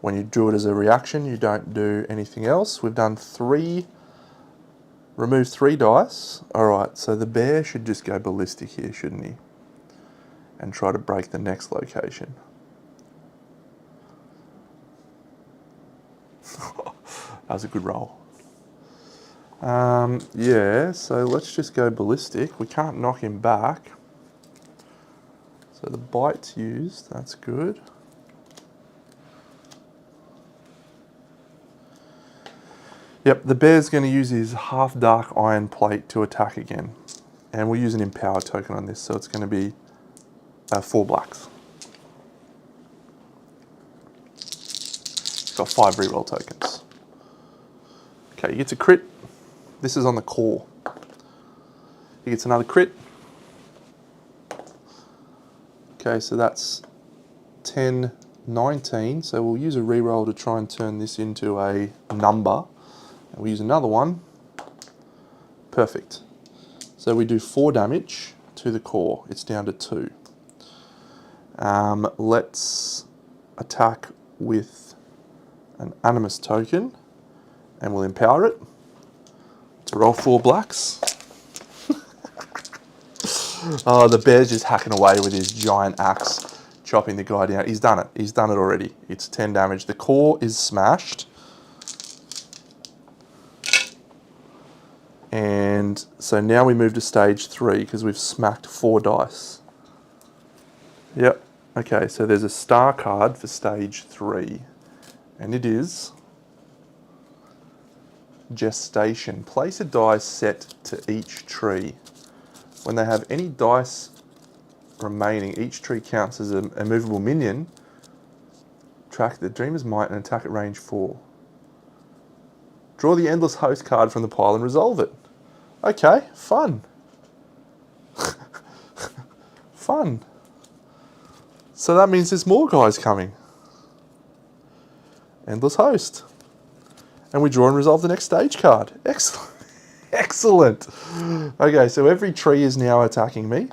when you do it as a reaction, you don't do anything else. We've done 3, removed 3 dice. All right, so the bear should just go ballistic here, shouldn't he? And try to break the next location. That was a good roll. Yeah, so let's just go ballistic. We can't knock him back. So the bite's used, that's good. Yep, the bear's going to use his half dark iron plate to attack again. And we'll use an empower token on this, so it's going to be 4 blacks. It's got 5 reroll tokens. Okay, he gets a crit. This is on the core. He gets another crit. Okay, so that's 10, 19. So we'll use a reroll to try and turn this into a number. And we'll use another one. Perfect. So we do 4 damage to the core. It's down to 2. Let's attack with an animus token, and we'll empower it to roll 4 blacks. Oh, the bear's just hacking away with his giant axe, chopping the guy down. He's done it. He's done it already. It's 10 damage. The core is smashed. And so now we move to stage 3 because we've smacked 4 dice. Yep. Okay, so there's a star card for stage 3. And it is gestation. Place a dice set to each tree. When they have any dice remaining, each tree counts as a movable minion. Track the Dreamer's Might and attack at range 4. Draw the Endless Host card from the pile and resolve it. Okay, fun. Fun. So that means there's more guys coming. Endless Host. And we draw and resolve the next stage card. Excellent. Excellent. Okay, so every tree is now attacking me.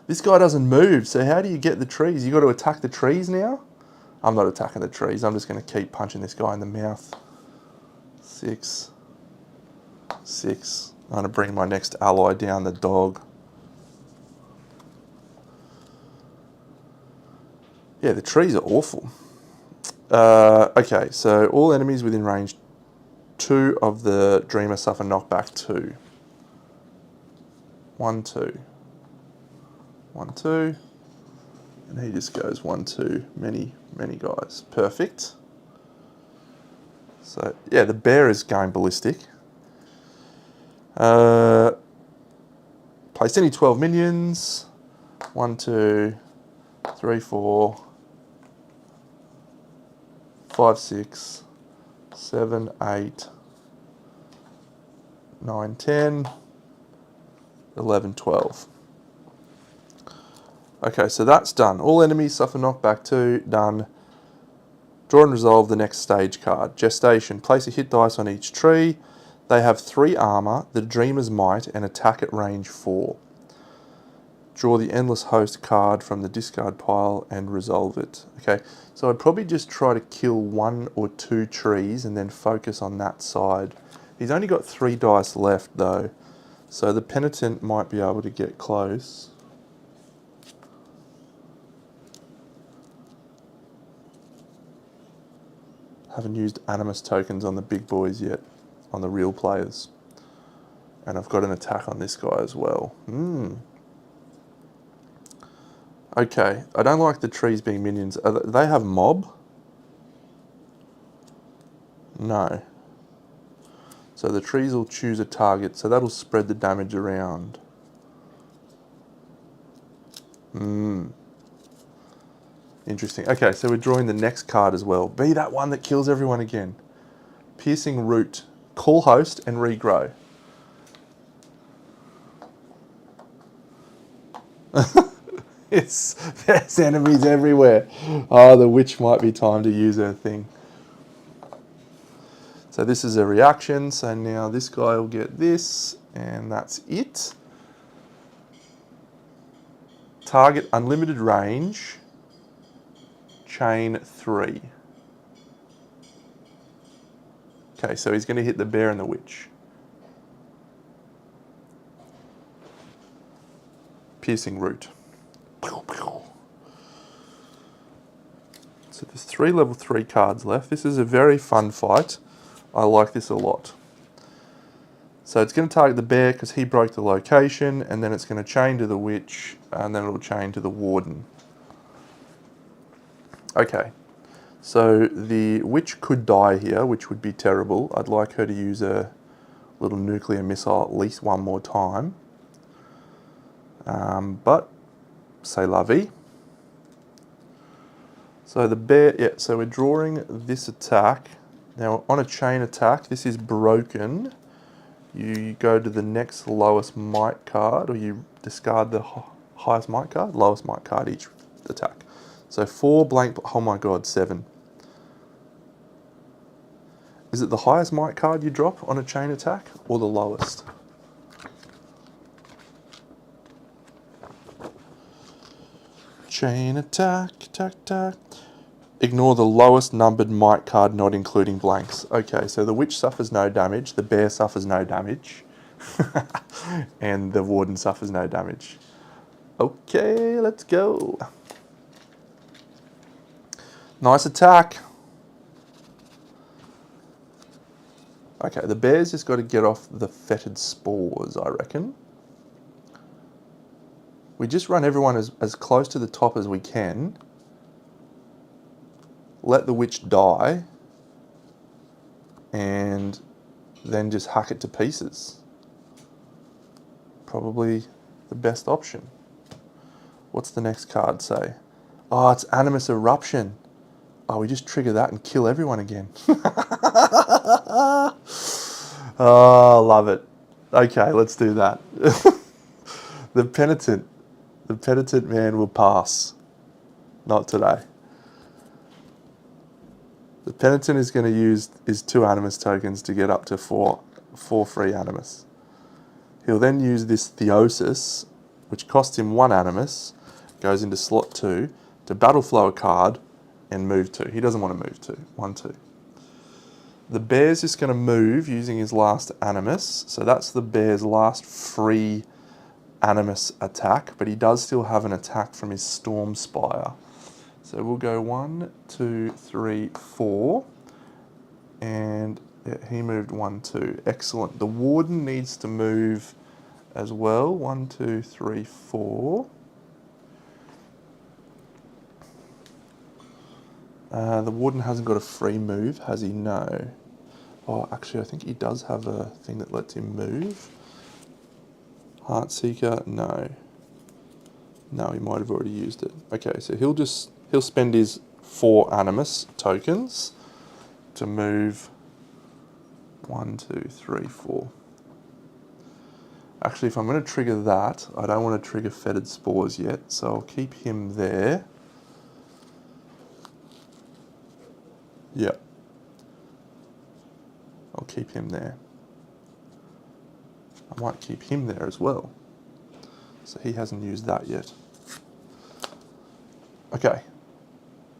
This guy doesn't move, so how do you get the trees? You got to attack the trees now? I'm not attacking the trees. I'm just going to keep punching this guy in the mouth. 6. 6. I'm going to bring my next ally down, the dog. Yeah, the trees are awful. Okay, so all enemies within range 2 of the Dreamer suffer knockback 2. 1, 2. 1, 2. And he just goes 1, 2. Many guys. Perfect. So, yeah, the bear is going ballistic. Place any 12 minions. 1, 2, 3, 4, 5, 6, 7, 8, 9, 10, 11, 12. Okay, so that's done. All enemies suffer knockback 2, done. Draw and resolve the next stage card. Gestation. Place a hit dice on each tree. They have 3 armor, the Dreamer's Might, and attack at range 4. Draw the Endless Host card from the discard pile and resolve it. Okay, so I'd probably just try to kill 1 or 2 trees and then focus on that side. He's only got 3 dice left though, so the Penitent might be able to get close. Haven't used Animus tokens on the big boys yet, on the real players. And I've got an attack on this guy as well. Okay, I don't like the trees being minions. They have mob? No. So the trees will choose a target, so that'll spread the damage around. Interesting. Okay, so we're drawing the next card as well. Be that one that kills everyone again. Piercing Root. Call host and regrow. There's enemies everywhere. Oh, the witch might be time to use her thing. So this is a reaction. So now this guy will get this, and that's it. Target unlimited range. Chain 3. Okay, so he's going to hit the bear and the witch. Piercing Root. So there's 3 level 3 cards left. This is a very fun fight. I like this a lot. So it's going to target the bear because he broke the location, and then it's going to chain to the witch, and then it'll chain to the warden. Okay, so the witch could die here, which would be terrible. I'd like her to use a little nuclear missile at least one more time. But, c'est la vie. So the bear, yeah, so we're drawing this attack. Now on a chain attack, this is broken. You go to the next lowest might card, or you discard the highest might card, lowest might card each attack. So 4 blank, oh my god, 7. Is it the highest might card you drop on a chain attack, or the lowest? Chain attack, attack, attack. Ignore the lowest numbered might card, not including blanks. Okay, so the witch suffers no damage, the bear suffers no damage, and the warden suffers no damage. Okay, let's go. Nice attack. Okay, the bear's just got to get off the fetid spores, I reckon. We just run everyone as close to the top as we can. Let the witch die. And then just hack it to pieces. Probably the best option. What's the next card say? Oh, it's Animus Eruption. Oh, we just trigger that and kill everyone again. Oh, love it. Okay, let's do that. The penitent man will pass. Not today. The Penitent is going to use his 2 Animus tokens to get up to 4 free Animus. He'll then use this Theosis, which costs him 1 Animus, goes into slot 2, to battle flow a card and move 2. He doesn't want to move 2. 1, 2. The bear's just going to move using his last Animus. So that's the bear's last free Animus attack, but he does still have an attack from his Storm Spire. So we'll go 1, 2, 3, 4. And yeah, he moved 1, 2. Excellent. The Warden needs to move as well. 1, 2, 3, 4. The Warden hasn't got a free move, has he? No. Oh, actually, I think he does have a thing that lets him move. Heartseeker, no. No, he might have already used it. Okay, so he'll spend his 4 Animus tokens to move 1, 2, 3, 4. Actually, if I'm going to trigger that, I don't want to trigger Fetid Spores yet, so I'll keep him there. Yep. I'll keep him there. I might keep him there as well. So he hasn't used that yet. Okay.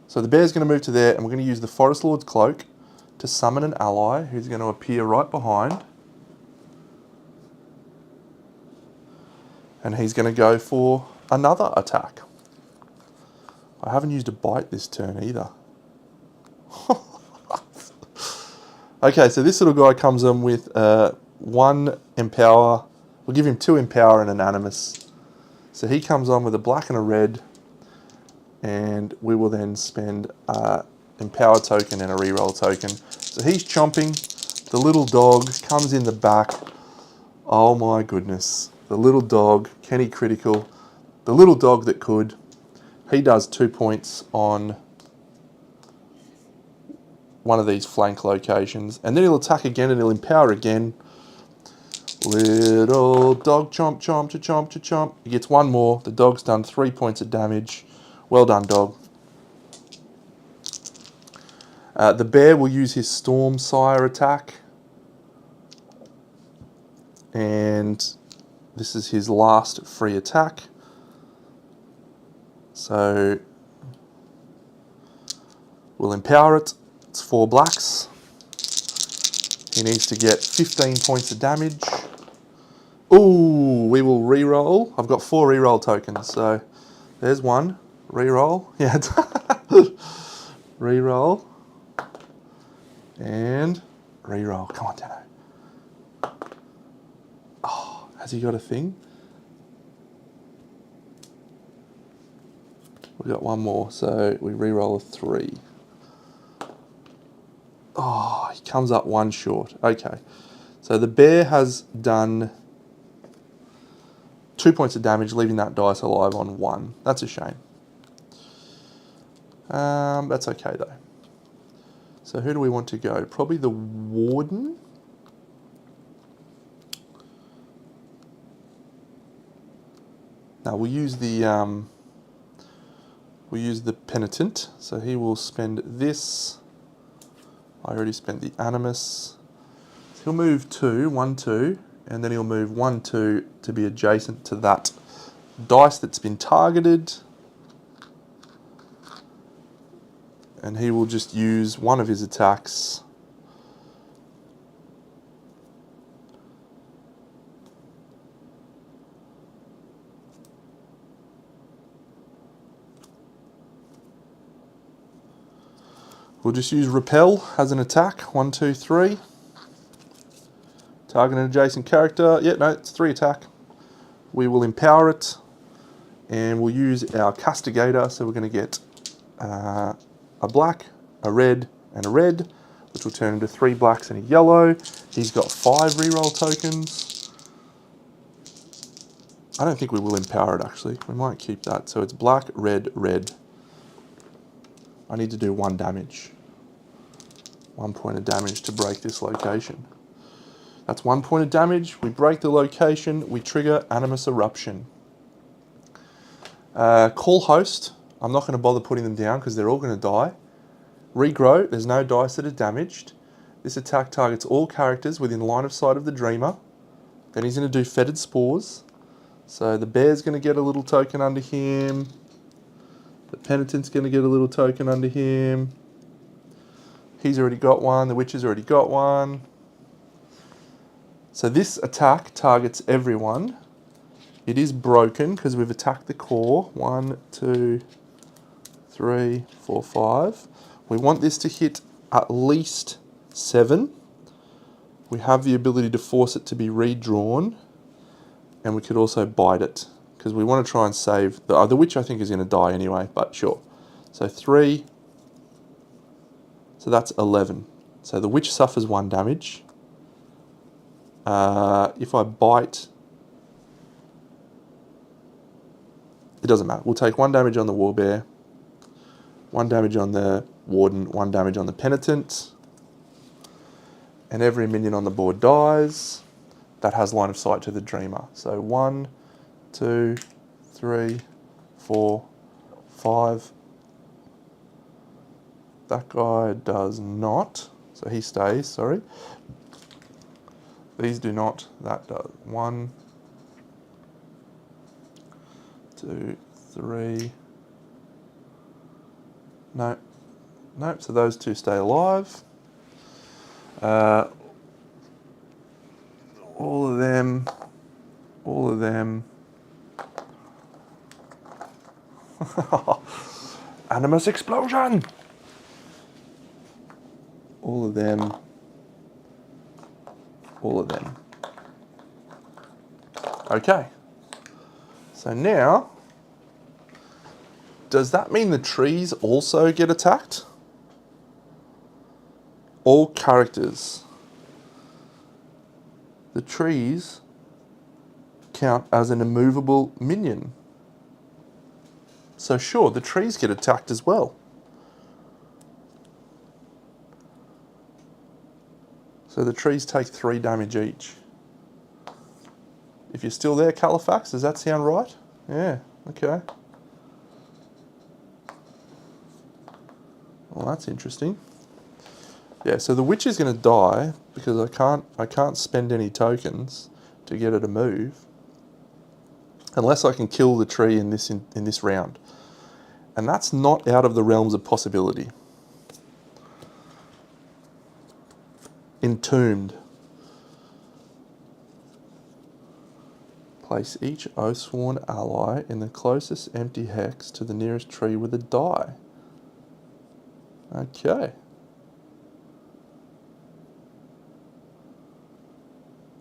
So the bear's going to move to there, and we're going to use the Forest Lord's Cloak to summon an ally who's going to appear right behind. And he's going to go for another attack. I haven't used a bite this turn either. Okay, so this little guy comes in with 1 Empower. We'll give him 2 Empower and an Animus. So he comes on with a black and a red. And we will then spend an Empower token and a reroll token. So he's chomping. The little dog comes in the back. Oh my goodness. The little dog. Can he critical? The little dog that could. He does 2 points on one of these flank locations, and then he'll attack again and he'll empower again. Little dog chomp, chomp, cha chomp, cha chomp. He gets 1 more. The dog's done 3 points of damage. Well done, dog. The bear will use his Storm Sire attack, and this is his last free attack. So we'll empower it. It's 4 blacks. He needs to get 15 points of damage. Ooh, we will reroll. I've got 4 reroll tokens, so there's 1. Reroll. Yeah. Reroll. And reroll. Come on, Dano. Oh, has he got a thing? We got 1 more, so we reroll a 3. Oh, he comes up 1 short. Okay. So the bear has done 2 points of damage, leaving that dice alive on 1. That's a shame. That's okay, though. So who do we want to go? Probably the Warden. Now we'll use the Penitent. So he will spend this. I already spent the Animus. So he'll move 2, 1, 2, and then he'll move 1, 2 to be adjacent to that dice that's been targeted. And he will just use 1 of his attacks. We'll just use Repel as an attack. 1, 2, 3. Target an adjacent character. Yeah, no, it's 3 attack. We will empower it. And we'll use our Castigator. So we're going to get a black, a red, and a red, which will turn into 3 blacks and a yellow. He's got 5 reroll tokens. I don't think we will empower it, actually. We might keep that. So it's black, red, red. I need to do 1 damage. 1 point of damage to break this location. That's 1 point of damage. We break the location. We trigger Animus Eruption. Call Host. I'm not going to bother putting them down because they're all going to die. Regrow, there's no dice that are damaged. This attack targets all characters within line of sight of the Dreamer. Then he's going to do Fetid Spores. So the Bear's going to get a little token under him. The Penitent's going to get a little token under him. He's already got one. The Witch has already got one. So this attack targets everyone. It is broken because we've attacked the core. 1, 2, 3, 4, 5. We want this to hit at least 7. We have the ability to force it to be redrawn. And we could also bite it because we want to try and save the Witch. I think is going to die anyway, but sure. So 3. So that's 11. So the Witch suffers 1 damage. If I bite, it doesn't matter. We'll take 1 damage on the Warbear, 1 damage on the Warden, 1 damage on the Penitent, and every minion on the board dies. That has line of sight to the Dreamer. So 1, 2, 3, 4, 5. That guy does not. So he stays, sorry. These do not. That does. 1, 2, 3. No. Nope, so those 2 stay alive. All of them. Animus explosion! All of them. Okay. So now, does that mean the trees also get attacked? All characters. The trees count as an immovable minion. So sure, the trees get attacked as well. So the trees take 3 damage each. If you're still there, Califax, does that sound right? Yeah, okay. Well, that's interesting. Yeah, so the Witch is going to die because I can't spend any tokens to get her to move unless I can kill the tree in this round. And that's not out of the realms of possibility. Entombed. Place each Oathsworn ally in the closest empty hex to the nearest tree with a die. Okay.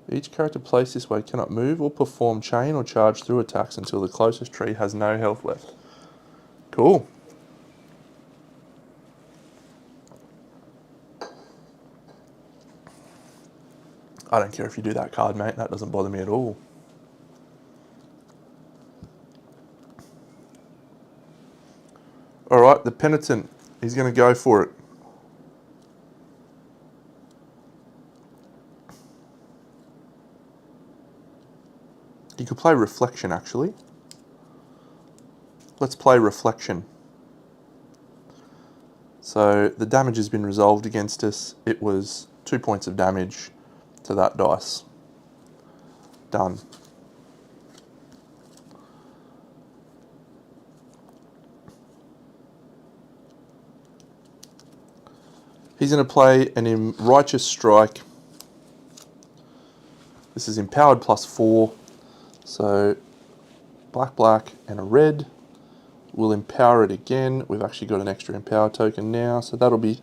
Each character placed this way cannot move or perform chain or charge through attacks until the closest tree has no health left. Cool. I don't care if you do that card, mate. That doesn't bother me at all. Alright, the Penitent. He's going to go for it. You could play Reflection, actually. Let's play Reflection. So the damage has been resolved against us. It was 2 points of damage to that dice. Done. He's going to play an Righteous Strike. This is empowered +4. So black, and a red. We'll empower it again. We've actually got an extra empower token now, so that'll be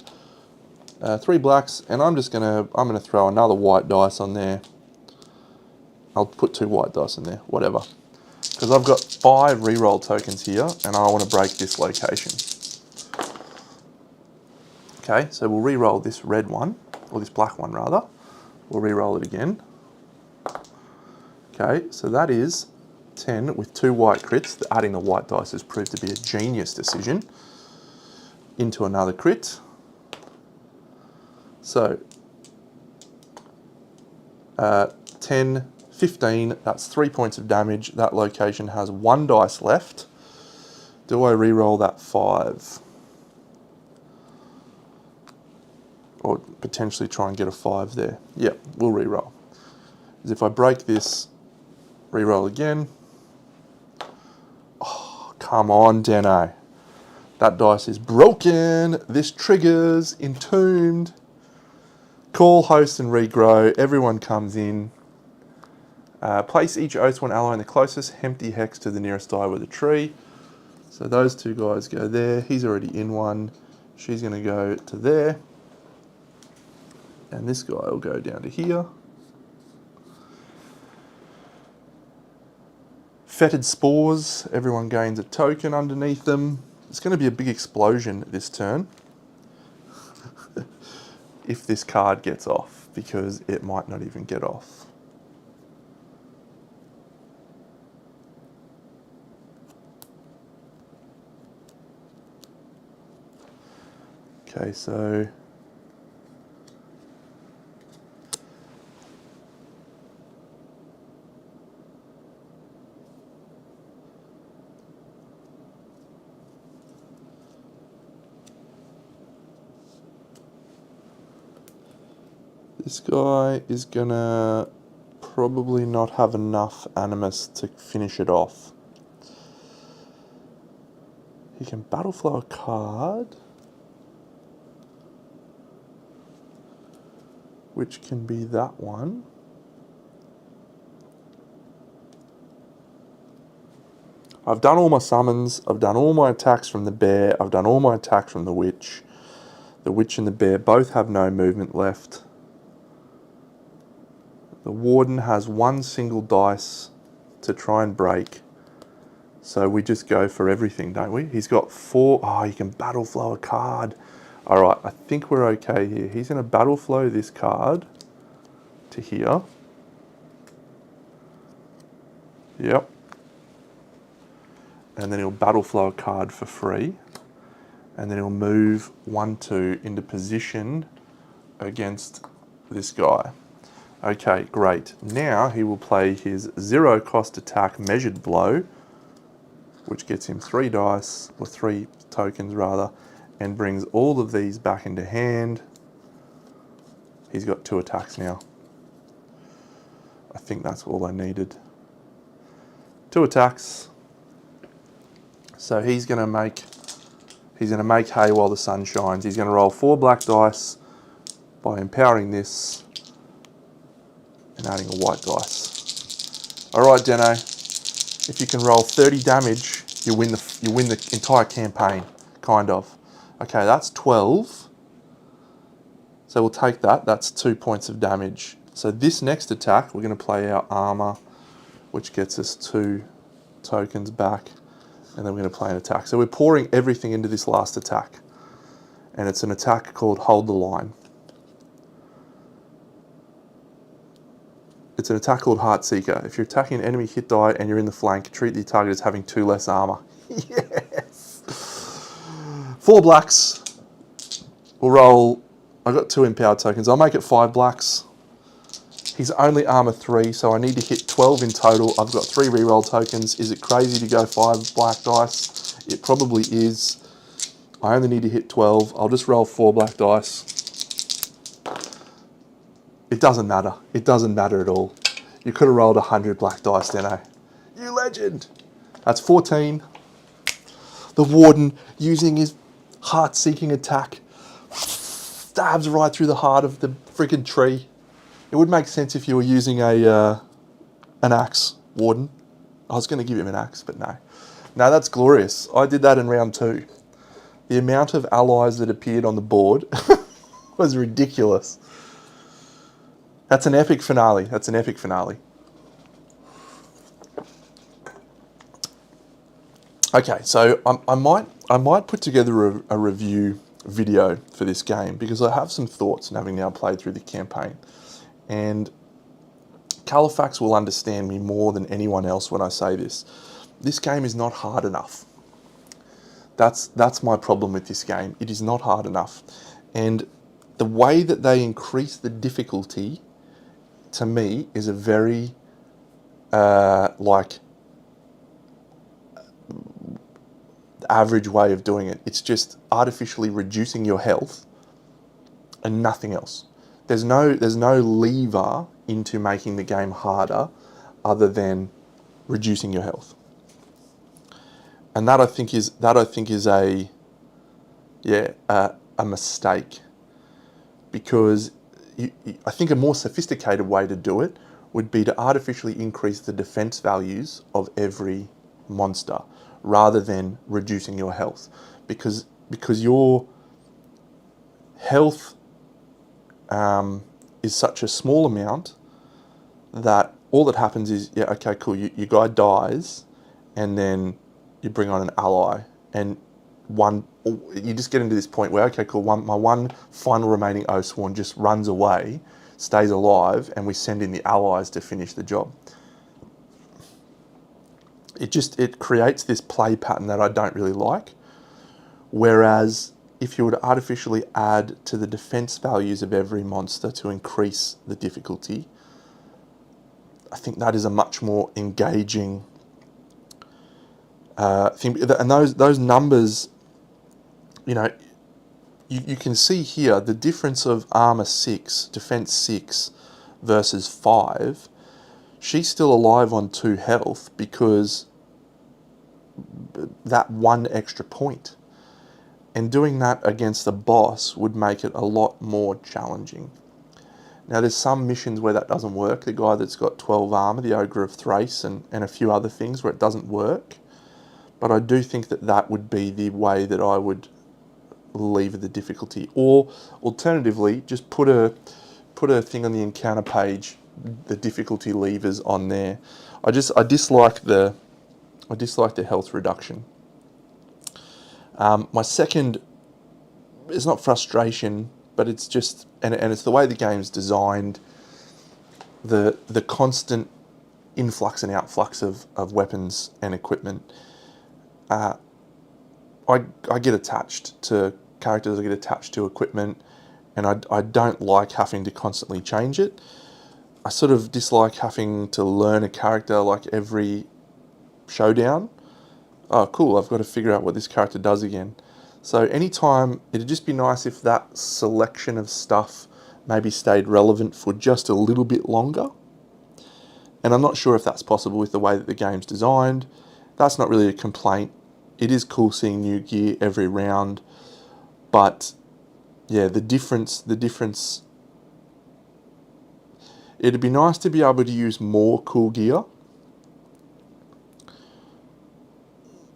3 blacks. And I'm gonna throw another white dice on there. I'll put 2 white dice in there, whatever, because I've got 5 reroll tokens here, and I want to break this location. Okay, so we'll re-roll this red one, or this black one rather. We'll re-roll it again. Okay, so that is 10 with 2 white crits. Adding the white dice has proved to be a genius decision. Into another crit. So, 10, 15, that's 3 points of damage. That location has 1 dice left. Do I re-roll that 5? or potentially try and get a 5 there. Yep, we'll re-roll. Because if I break this, re-roll again. Oh, come on, Deno. That dice is broken. This triggers Entombed. Call, host, and regrow. Everyone comes in. Place each Oathsworn ally in the closest empty hex to the nearest die with a tree. So those two guys go there. He's already in one. She's going to go to there. And this guy will go down to here. Fetid spores. Everyone gains a token underneath them. It's going to be a big explosion this turn. If this card gets off, because it might not even get off. Okay, so this guy is gonna probably not have enough animus to finish it off. He can battle flow a card, which can be that one. I've done all my summons, I've done all my attacks from the bear, I've done all my attacks from the witch. The witch and the bear both have no movement left. The warden has one single dice to try and break. So we just go for everything, don't we? He's got 4. Oh, he can battle flow a card. All right, I think we're okay here. He's going to battle flow this card to here. Yep. And then he'll battle flow a card for free. And then he'll move 1/2 into position against this guy. Okay, great. Now he will play his 0 cost attack measured blow, which gets him 3 dice, or 3 tokens rather, and brings all of these back into hand. He's got 2 attacks now. I think that's all I needed. 2 attacks. So he's gonna make hay while the sun shines. He's gonna roll 4 black dice by empowering this and adding a white dice. All right, Deno. If you can roll 30 damage, you win the entire campaign, kind of. Okay, that's 12. So we'll take that. That's 2 points of damage. So this next attack, we're going to play our armor, which gets us 2 tokens back, and then we're going to play an attack. So we're pouring everything into this last attack, and it's an attack called Hold the Line. It's an attack called Heartseeker. If you're attacking an enemy hit die and you're in the flank, treat the target as having 2 less armor. Yes! 4 blacks. We'll roll. I've got 2 empowered tokens. I'll make it 5 blacks. He's only armor 3, so I need to hit 12 in total. I've got 3 reroll tokens. Is it crazy to go 5 black dice? It probably is. I only need to hit 12. I'll just roll 4 black dice. It doesn't matter. It doesn't matter at all. You could have rolled 100 black dice, Deno. You legend. That's 14. The warden, using his heart-seeking attack, stabs right through the heart of the freaking tree. It would make sense if you were using an axe, warden. I was going to give him an axe, but no. No, that's glorious. I did that in round 2. The amount of allies that appeared on the board was ridiculous. That's an epic finale. That's an epic finale. Okay, so I might put together a review video for this game, because I have some thoughts, and having now played through the campaign. And Califax will understand me more than anyone else when I say this. This game is not hard enough. That's my problem with this game. It is not hard enough. And the way that they increase the difficulty, to me, is a very, average way of doing it. It's just artificially reducing your health and nothing else. There's no lever into making the game harder other than reducing your health. And that I think is a mistake, because I think a more sophisticated way to do it would be to artificially increase the defense values of every monster rather than reducing your health, because your health is such a small amount that all that happens is, yeah, okay, cool, your guy dies, and then you bring on an ally, and you just get into this point where, okay, cool, my one final remaining Oathsworn just runs away, stays alive, and we send in the allies to finish the job. It creates this play pattern that I don't really like. Whereas if you were to artificially add to the defense values of every monster to increase the difficulty, I think that is a much more engaging thing. And those numbers, you can see here the difference of armor 6, defense 6 versus 5. She's still alive on 2 health because that one extra point. And doing that against the boss would make it a lot more challenging. Now, there's some missions where that doesn't work. The guy that's got 12 armor, the Ogre of Thrace, and a few other things where it doesn't work. But I do think that would be the way that I would lever the difficulty. Or alternatively, just put a thing on the encounter page, the difficulty levers on there. I dislike the health reduction. My second is not frustration, but it's just, and it's the way the game's designed, the constant influx and outflux of weapons and equipment. I get attached to characters, I get attached to equipment, and I don't like having to constantly change it. I sort of dislike having to learn a character like every showdown. Oh, cool, I've got to figure out what this character does again. So anytime, it'd just be nice if that selection of stuff maybe stayed relevant for just a little bit longer. And I'm not sure if that's possible with the way that the game's designed. That's not really a complaint. It is cool seeing new gear every round. But yeah, the difference, it'd be nice to be able to use more cool gear.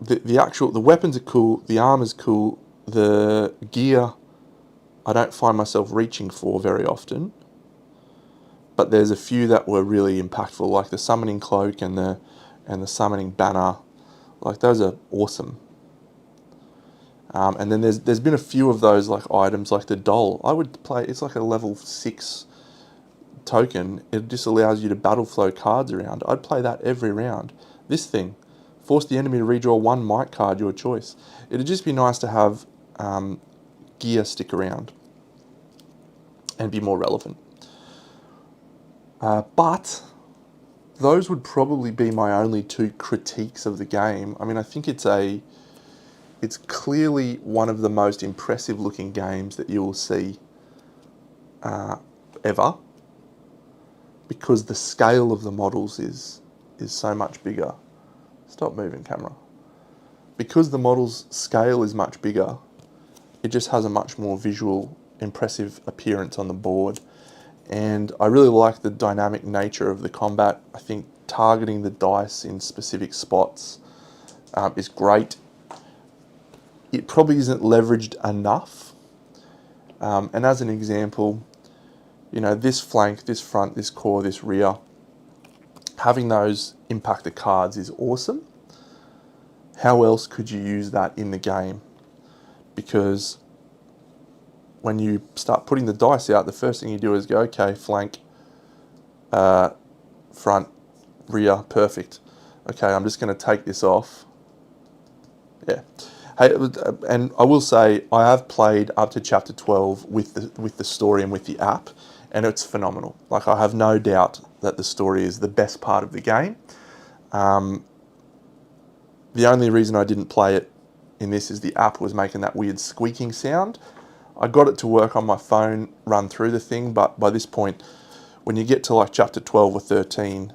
The weapons are cool, the armor's cool, the gear I don't find myself reaching for very often. But there's a few that were really impactful, like the summoning cloak and the summoning banner. Like, those are awesome. And then there's been a few of those like items, like the doll. I would play, it's like a level 6 token. It just allows you to battle flow cards around. I'd play that every round. This thing, force the enemy to redraw 1 might card, your choice. It'd just be nice to have gear stick around and be more relevant. But those would probably be my only 2 critiques of the game. I mean, I think it's clearly one of the most impressive looking games that you will see ever, because the scale of the models is so much bigger. Stop moving, camera. Because the model's scale is much bigger, it just has a much more visual, impressive appearance on the board. And I really like the dynamic nature of the combat. I think targeting the dice in specific spots is great. It probably isn't leveraged enough. And as an example, this flank, this front, this core, this rear, having those impact the cards is awesome. How else could you use that in the game? Because when you start putting the dice out, the first thing you do is go, okay, flank, front, rear, perfect. Okay, I'm just going to take this off. Yeah. Hey, and I will say, I have played up to chapter 12 with the story and with the app, and it's phenomenal. Like, I have no doubt that the story is the best part of the game. The only reason I didn't play it in this is the app was making that weird squeaking sound. I got it to work on my phone, run through the thing, but by this point, when you get to like chapter 12 or 13,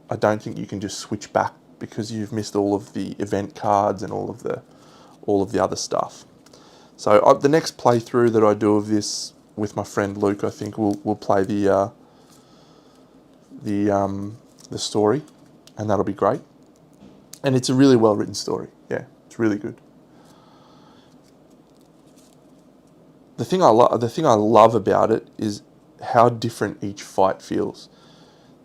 I don't think you can just switch back because you've missed all of the event cards and all of the other stuff. So the next playthrough that I do of this with my friend Luke, I think we'll play the story, and that'll be great. And it's a really well written story. Yeah, it's really good. The thing I love about it is how different each fight feels.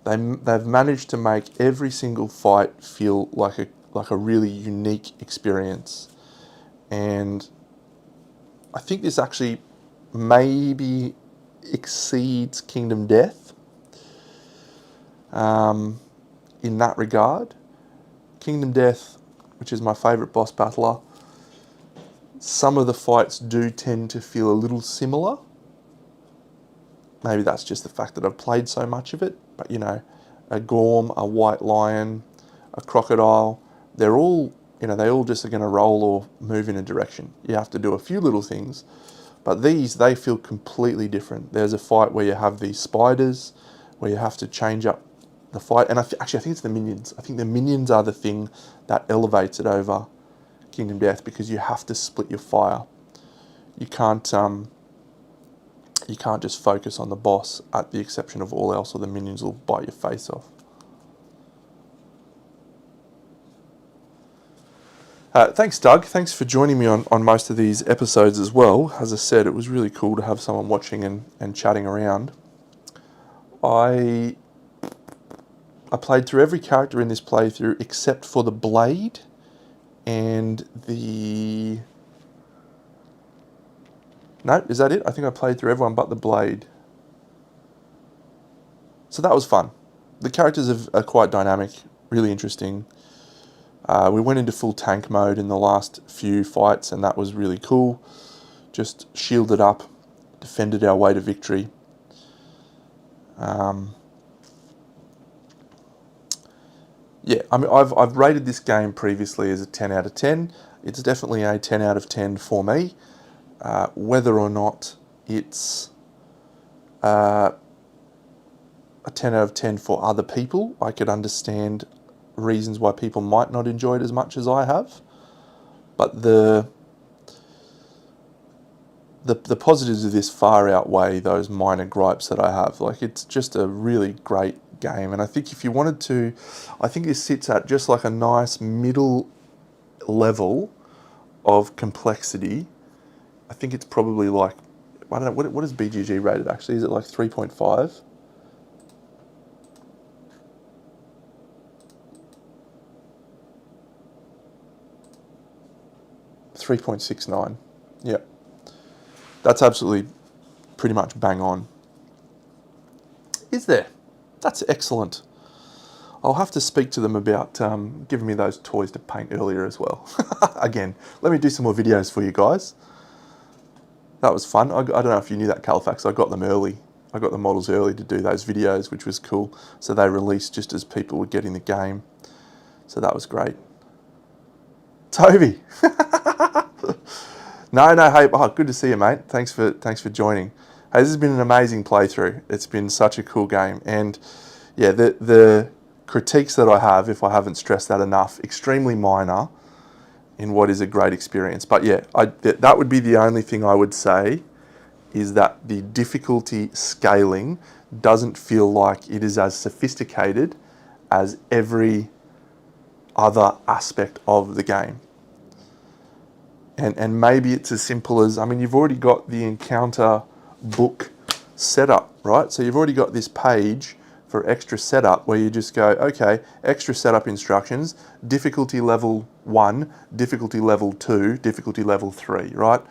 They've managed to make every single fight feel like a really unique experience, and I think this actually maybe exceeds Kingdom Death in that regard. Kingdom Death, which is my favourite boss battler, some of the fights do tend to feel a little similar. Maybe that's just the fact that I've played so much of it, but you know, a Gorm, a White Lion, a Crocodile, they're all, you know, they all just are going to roll or move in a direction. You have to do a few little things, but these, they feel completely different. There's a fight where you have these spiders, where you have to change up the fight, and actually I think it's the minions. I think the minions are the thing that elevates it over Kingdom Death, because you have to split your fire. You can't just focus on the boss at the exception of all else, or the minions will bite your face off. Thanks, Doug. Thanks for joining me on most of these episodes as well. As I said, it was really cool to have someone watching and chatting around. I played through every character in this playthrough except for the Blade and the... No, is that it? I think I played through everyone but the Blade. So that was fun. The characters are quite dynamic, really interesting. We went into full tank mode in the last few fights, and that was really cool. Just shielded up, defended our way to victory. Yeah, I mean, I've rated this game previously as a 10 out of 10. It's definitely a 10 out of 10 for me. Whether or not it's a 10 out of 10 for other people, I could understand reasons why people might not enjoy it as much as I have. But the positives of this far outweigh those minor gripes that I have. Like, it's just a really great game, and I think if you wanted to, I think this sits at just like a nice middle level of complexity. I think it's probably like, I don't know, what is BGG rated actually? Is it like 3.5? .69. Yeah. That's absolutely pretty much bang on. Is there? That's excellent. I'll have to speak to them about giving me those toys to paint earlier as well. Again, let me do some more videos for you guys. That was fun. I don't know if you knew that, Califax. I got them early. I got the models early to do those videos, which was cool. So they released just as people were getting the game. So that was great. Toby! No, hey, oh, good to see you, mate. Thanks for joining. Hey, this has been an amazing playthrough. It's been such a cool game. And yeah, the critiques that I have, if I haven't stressed that enough, extremely minor in what is a great experience. But yeah, that would be the only thing I would say, is that the difficulty scaling doesn't feel like it is as sophisticated as every other aspect of the game. And maybe it's as simple as, I mean, you've already got the encounter book setup, right? So you've already got this page for extra setup where you just go, okay, extra setup instructions, difficulty level 1, difficulty level 2, difficulty level 3, right?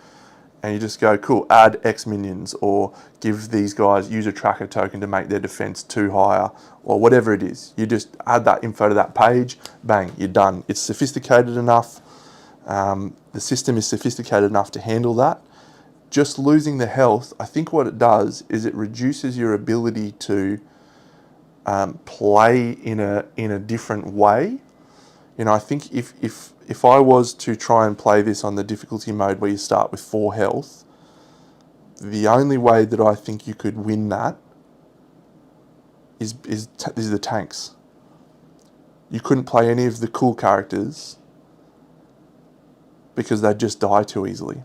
And you just go, cool, add X minions, or give these guys user tracker token to make their defense 2 higher, or whatever it is. You just add that info to that page, bang, you're done. It's sophisticated enough. The system is sophisticated enough to handle that. Just losing the health, I think what it does is it reduces your ability to play in a different way. You know, I think if I was to try and play this on the difficulty mode where you start with 4 health, the only way that I think you could win that is the tanks. You couldn't play any of the cool characters because they'd just die too easily.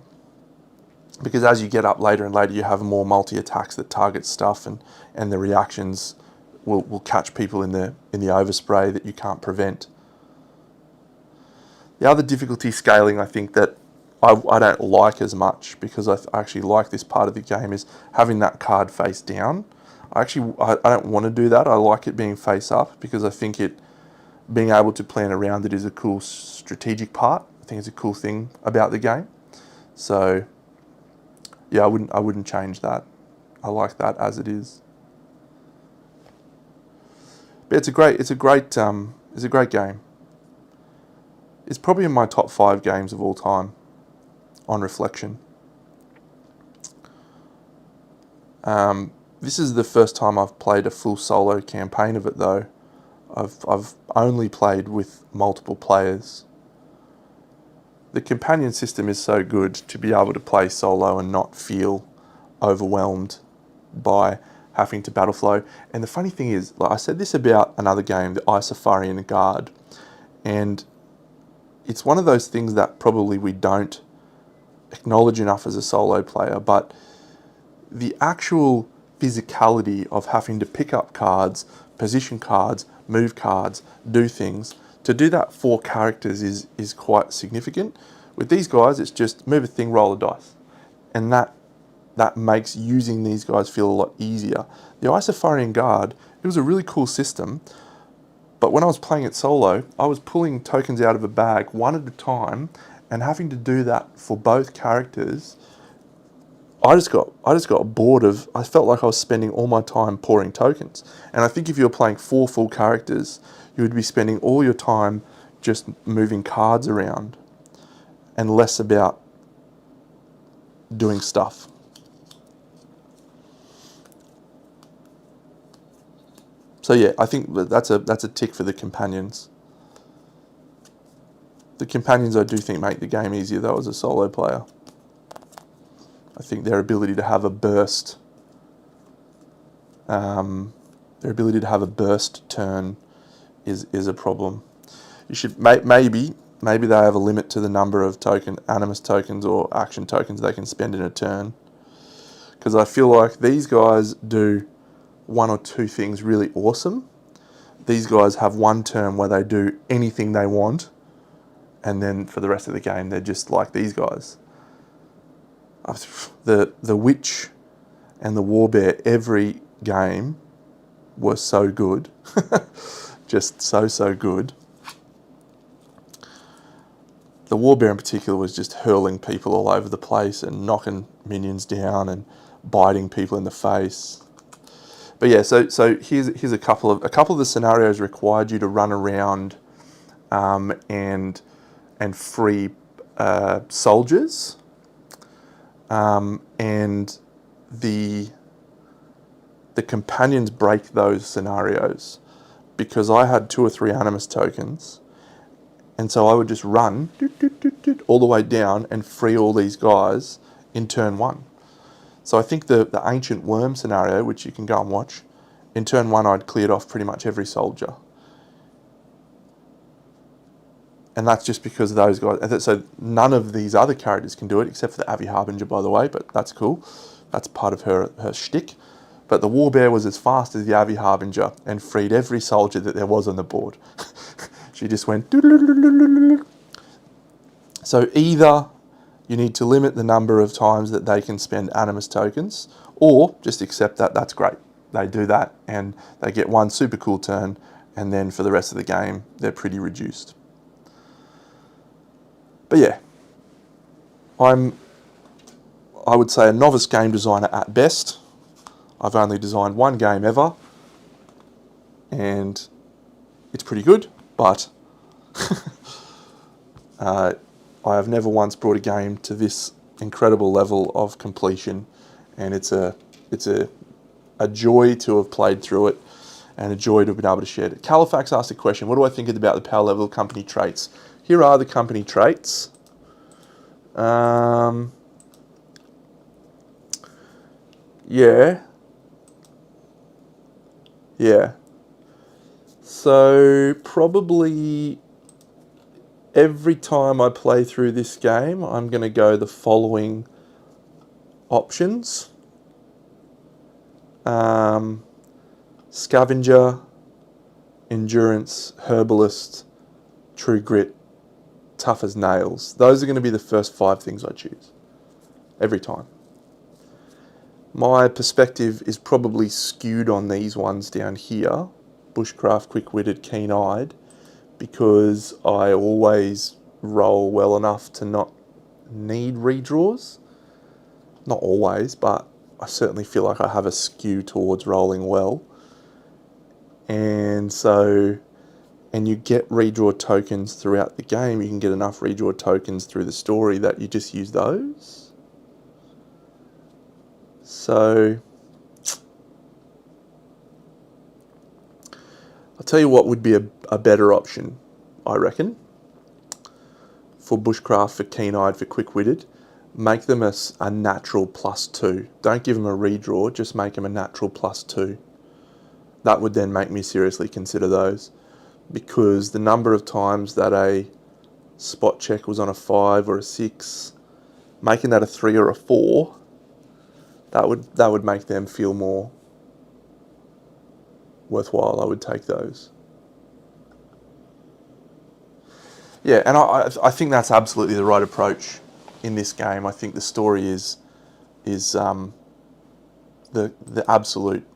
Because as you get up later and later, you have more multi-attacks that target stuff, and the reactions will catch people in the overspray that you can't prevent. The other difficulty scaling, I think, that I don't like as much, because I actually like this part of the game, is having that card face down. I don't want to do that. I like it being face up, because I think being able to plan around it is a cool strategic part. I think it's a cool thing about the game. So yeah, I wouldn't change that. I like that as it is. But it's a great game. It's probably in my top 5 games of all time, on reflection. This is the first time I've played a full solo campaign of it, though. I've only played with multiple players. The companion system is so good to be able to play solo and not feel overwhelmed by having to battle flow. And the funny thing is, like I said this about another game, the Oathsworn Guard, and it's one of those things that probably we don't acknowledge enough as a solo player, but the actual physicality of having to pick up cards, position cards, move cards, do things, to do that 4 characters is quite significant. With these guys, it's just move a thing, roll a dice. And that makes using these guys feel a lot easier. The Oathsworn Guard, it was a really cool system, but when I was playing it solo, I was pulling tokens out of a bag one at a time, and having to do that for both characters, I just got bored of. I felt like I was spending all my time pouring tokens. And I think if you were playing 4 full characters, you would be spending all your time just moving cards around, and less about doing stuff. So yeah, I think that's a tick for the companions. The companions, I do think, make the game easier though as a solo player. I think their ability to have a burst, turn is a problem. You should maybe they have a limit to the number of animus tokens or action tokens they can spend in a turn, because I feel like these guys do 1 or 2 things really awesome. These guys have 1 turn where they do anything they want, and then for the rest of the game they're just like these guys. The Witch and the Warbear every game were so good. Just so good. The Warbear in particular was just hurling people all over the place and knocking minions down and biting people in the face. But yeah, so here's a couple of the scenarios required you to run around and free soldiers, and the companions break those scenarios, because I had 2 or 3 animus tokens, and so I would just run all the way down and free all these guys in turn 1. So I think the Ancient Worm scenario, which you can go and watch, in turn 1 I'd cleared off pretty much every soldier. And that's just because of those guys. So none of these other characters can do it, except for the Avi Harbinger, by the way, but that's cool. That's part of her shtick. But the Warbear was as fast as the Avi Harbinger and freed every soldier that there was on the board. She just went... So either you need to limit the number of times that they can spend animus tokens, or just accept that that's great. They do that and they get 1 super cool turn, and then for the rest of the game they're pretty reduced. But yeah, I would say a novice game designer at best. I've only designed 1 game ever, and it's pretty good, but I have never once brought a game to this incredible level of completion, and it's a joy to have played through it, and a joy to have been able to share it. Califax asked a question: what do I think about the power level company traits? Here are the company traits. Yeah. Yeah. So probably every time I play through this game, I'm going to go the following options. Scavenger, Endurance, Herbalist, True Grit, Tough as Nails. Those are going to be the first 5 things I choose. Every time. My perspective is probably skewed on these ones down here. Bushcraft, Quick-Witted, Keen-Eyed. Because I always roll well enough to not need redraws. Not always, but I certainly feel like I have a skew towards rolling well. And so, and you get redraw tokens throughout the game. You can get enough redraw tokens through the story that you just use those. So, I'll tell you what would be a better option, I reckon. For Bushcraft, for Keen-Eyed, for Quick-Witted, make them a natural +2. Don't give them a redraw, just make them a natural +2. That would then make me seriously consider those, because the number of times that a spot check was on a 5 or a 6, making that a 3 or a 4, that would make them feel more worthwhile. I would take those. Yeah, and I think that's absolutely the right approach in this game. I think the story is the absolute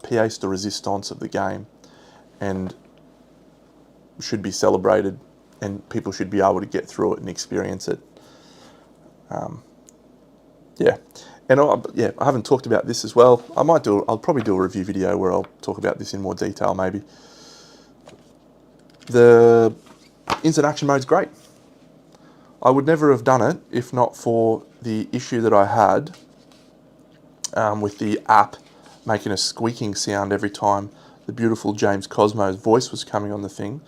pièce de résistance of the game, and should be celebrated, and people should be able to get through it and experience it. Yeah, and I haven't talked about this as well. I'll probably do a review video where I'll talk about this in more detail. Maybe the instant action mode's great. I would never have done it if not for the issue that I had with the app making a squeaking sound every time the beautiful James Cosmo's voice was coming on the thing.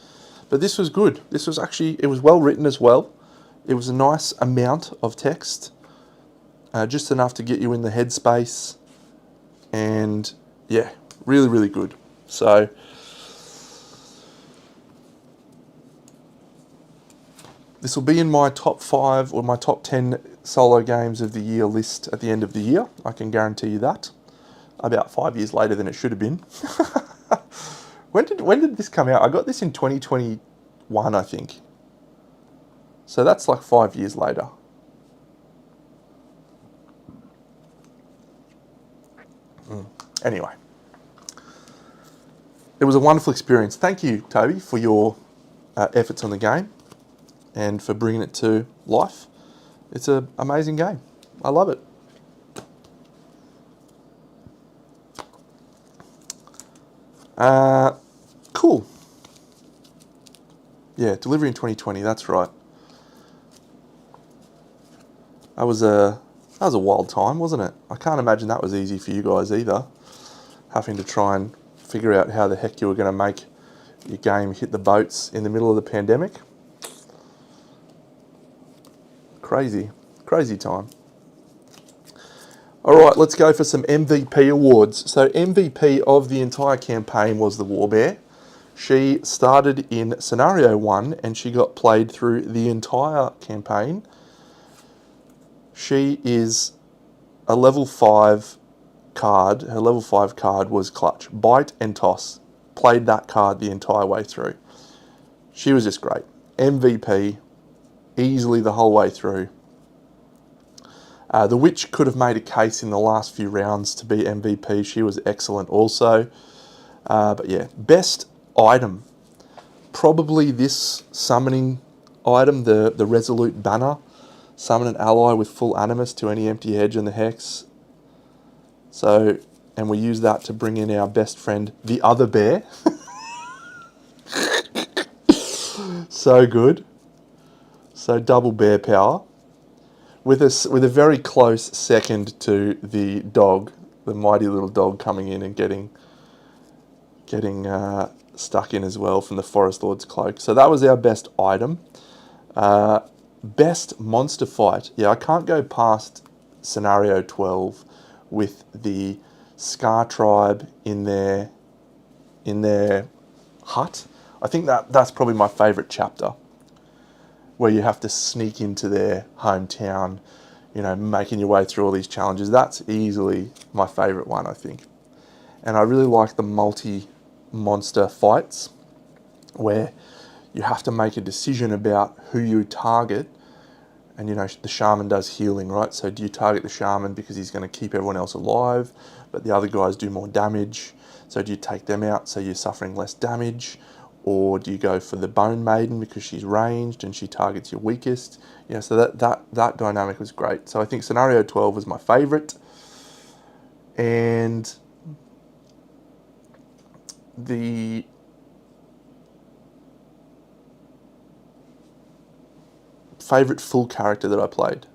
But this was good. This was actually, it was well written as well. It was a nice amount of text, just enough to get you in the headspace. And yeah, really, really good. So this will be in my top 5 or my top 10 solo games of the year list at the end of the year. I can guarantee you that. About 5 years later than it should have been. When did this come out? I got this in 2021, I think. So that's like 5 years later. Anyway. It was a wonderful experience. Thank you, Toby, for your efforts on the game and for bringing it to life. It's an amazing game. I love it. Cool. Yeah, delivery in 2020, that's right. That was a wild time, wasn't it? I can't imagine that was easy for you guys either. Having to try and figure out how the heck you were going to make your game hit the boats in the middle of the pandemic. Crazy time. All right, let's go for some MVP awards. So MVP of the entire campaign was the Warbear. She started in Scenario 1 and she got played through the entire campaign. She is a level 5 card. Her level 5 card was Clutch. Bite and Toss. Played that card the entire way through. She was just great. MVP, easily the whole way through. The Witch could have made a case in the last few rounds to be MVP. She was excellent also. But yeah, best item. Probably this summoning item, the Resolute Banner. Summon an ally with full animus to any empty hedge in the hex. So, and we use that to bring in our best friend, the other bear. So good. So double bear power. With a very close second to the dog, the mighty little dog coming in and getting stuck in as well from the Forest Lord's Cloak. So that was our best item. Best monster fight. Yeah, I can't go past Scenario 12 with the Scar tribe in their hut. I think that's probably my favourite chapter, where you have to sneak into their hometown, you know, making your way through all these challenges. That's easily my favourite one, I think. And I really like the multi-monster fights, where you have to make a decision about who you target. And, you know, the shaman does healing, right? So do you target the shaman because he's going to keep everyone else alive, but the other guys do more damage? So do you take them out so you're suffering less damage? Or do you go for the Bone Maiden because she's ranged and she targets your weakest? You know, so that dynamic was great. So I think scenario 12 was my favourite. And the favourite full character that I played.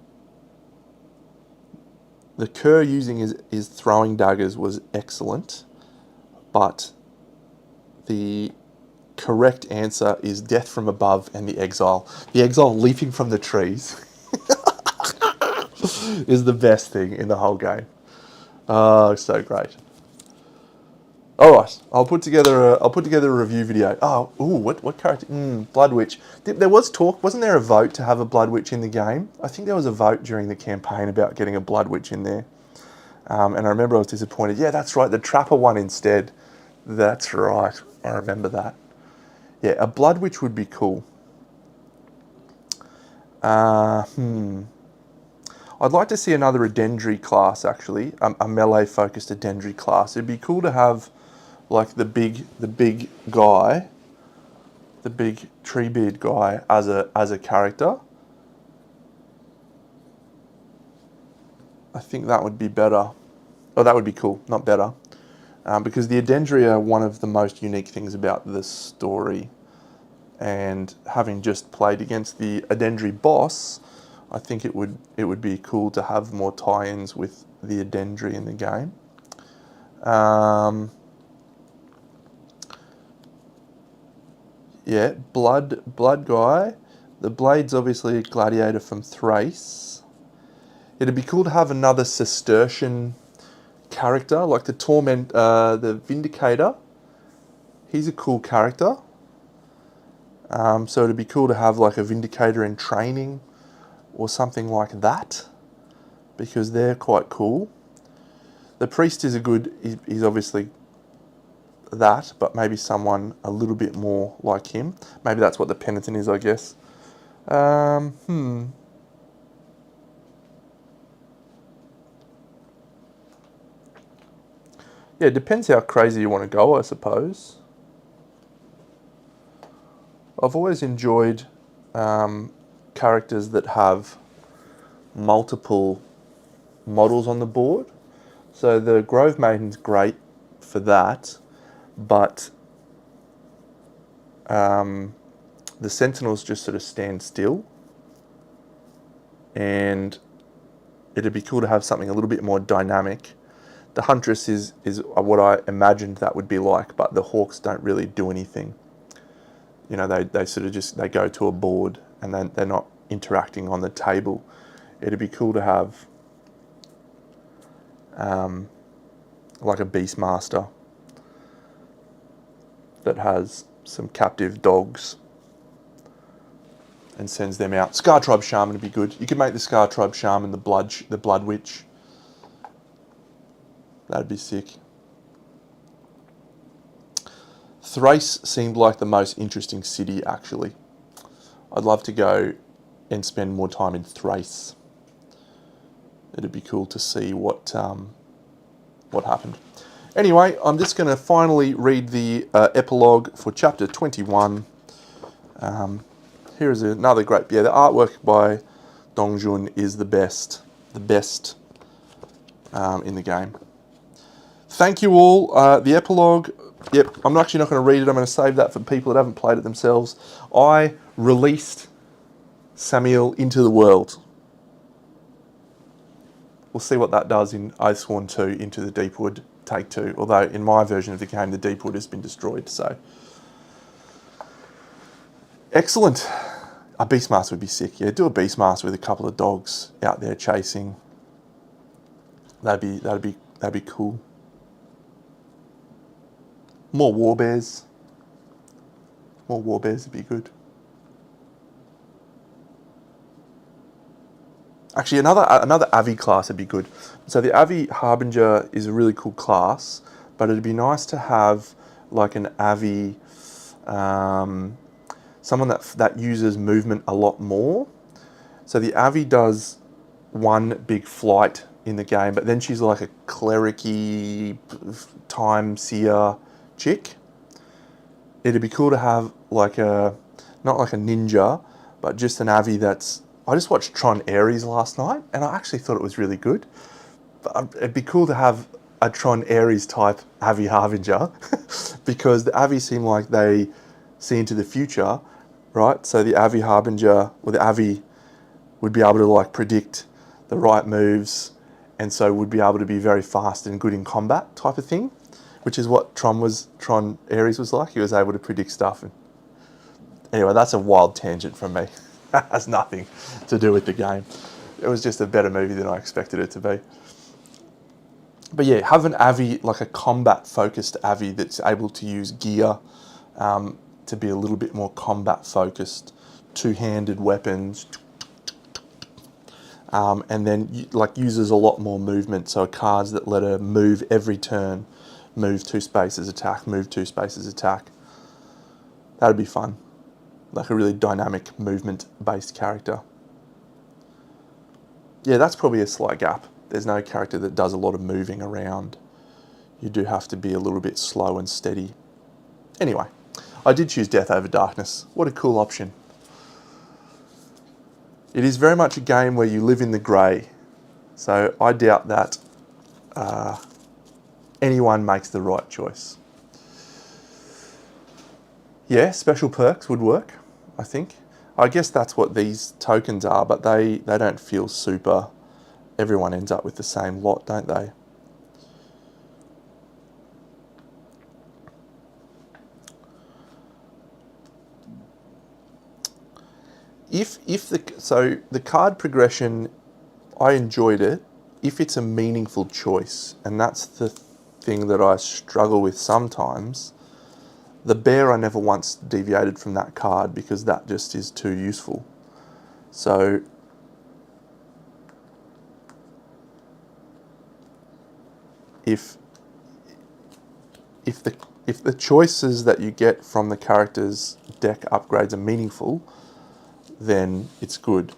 The Kerr using his throwing daggers was excellent, but the correct answer is Death from Above and the Exile. The Exile leaping from the trees is the best thing in the whole game. Oh, so great. All right, I'll put together a review video. Oh, ooh, what character? Blood Witch. There was talk, wasn't there, a vote to have a Blood Witch in the game? I think there was a vote during the campaign about getting a Blood Witch in there. And I remember I was disappointed. Yeah, that's right, the Trapper one instead. That's right, I remember that. Yeah, a Blood Witch would be cool. I'd like to see another Addendry class, actually, a melee-focused Addendry class. It'd be cool to have, like, the big guy, the big Treebeard guy as a character. I think that would be better. Oh, that would be cool, not better. Because the Addendry are one of the most unique things about this story. And having just played against the Addendry boss, I think it would be cool to have more tie-ins with the Addendry in the game. Yeah, blood guy. The Blade's obviously a gladiator from Thrace. It'd be cool to have another Cistercian character, like the Vindicator. He's a cool character. So it'd be cool to have like a Vindicator in training or something like that, because they're quite cool. The Priest is he's obviously that, but maybe someone a little bit more like him. Maybe that's what the Penitent is, I guess. Yeah, it depends how crazy you want to go, I suppose. I've always enjoyed characters that have multiple models on the board. So the Grove Maiden's great for that, but the Sentinels just sort of stand still, and it'd be cool to have something a little bit more dynamic. The Huntress is what I imagined that would be like, but the Hawks don't really do anything. You know, they sort of just, they go to a board and then they're not interacting on the table. It'd be cool to have like a Beastmaster that has some captive dogs and sends them out. Scar Tribe Shaman would be good. You could make the Scar Tribe Shaman the Blood Witch. That'd be sick. Thrace seemed like the most interesting city, actually. I'd love to go and spend more time in Thrace. It'd be cool to see what happened. Anyway, I'm just going to finally read the epilogue for chapter 21. Here is another great... Yeah, the artwork by Dongjun is the best in the game. Thank you all. The epilogue, yep, I'm actually not going to read it. I'm going to save that for people that haven't played it themselves. I released Samuel into the world. We'll see what that does in Oathsworn 2 into the Deepwood Take 2. Although in my version of the game, the Deepwood has been destroyed. So excellent. A Beastmaster would be sick. Yeah, do a Beastmaster with a couple of dogs out there chasing That'd be cool. More war bears. More war bears would be good. Actually, another Avi class would be good. So the Avi Harbinger is a really cool class, but it'd be nice to have like an Avi, someone that uses movement a lot more. So the Avi does one big flight in the game, but then she's like a clericy time seer chick. It'd be cool to have like not like a ninja, but just an Avi that's... I just watched Tron Ares last night, and I actually thought it was really good. But it'd be cool to have a Tron Ares type Avi Harbinger, because the Avi seem like they see into the future, right? So the Avi Harbinger, or the Avi, would be able to like predict the right moves, and so would be able to be very fast and good in combat type of thing, which is what Tron Ares was like. He was able to predict stuff. And anyway, that's a wild tangent from me. That has nothing to do with the game. It was just a better movie than I expected it to be. But yeah, have an Avi, like a combat-focused Avi that's able to use gear to be a little bit more combat-focused, two-handed weapons, and then like uses a lot more movement. So cards that let her move every turn, move 2 spaces, attack, move 2 spaces, attack. That'd be fun. Like a really dynamic movement-based character. Yeah, that's probably a slight gap. There's no character that does a lot of moving around. You do have to be a little bit slow and steady. Anyway, I did choose Death over Darkness. What a cool option. It is very much a game where you live in the grey. So I doubt that anyone makes the right choice. Yeah, special perks would work, I think. I guess that's what these tokens are, but they don't feel super. Everyone ends up with the same lot, don't they? So the card progression, I enjoyed it if it's a meaningful choice, and that's the thing that I struggle with sometimes. The bear, I never once deviated from that card because that just is too useful. So if the choices that you get from the character's deck upgrades are meaningful, then it's good.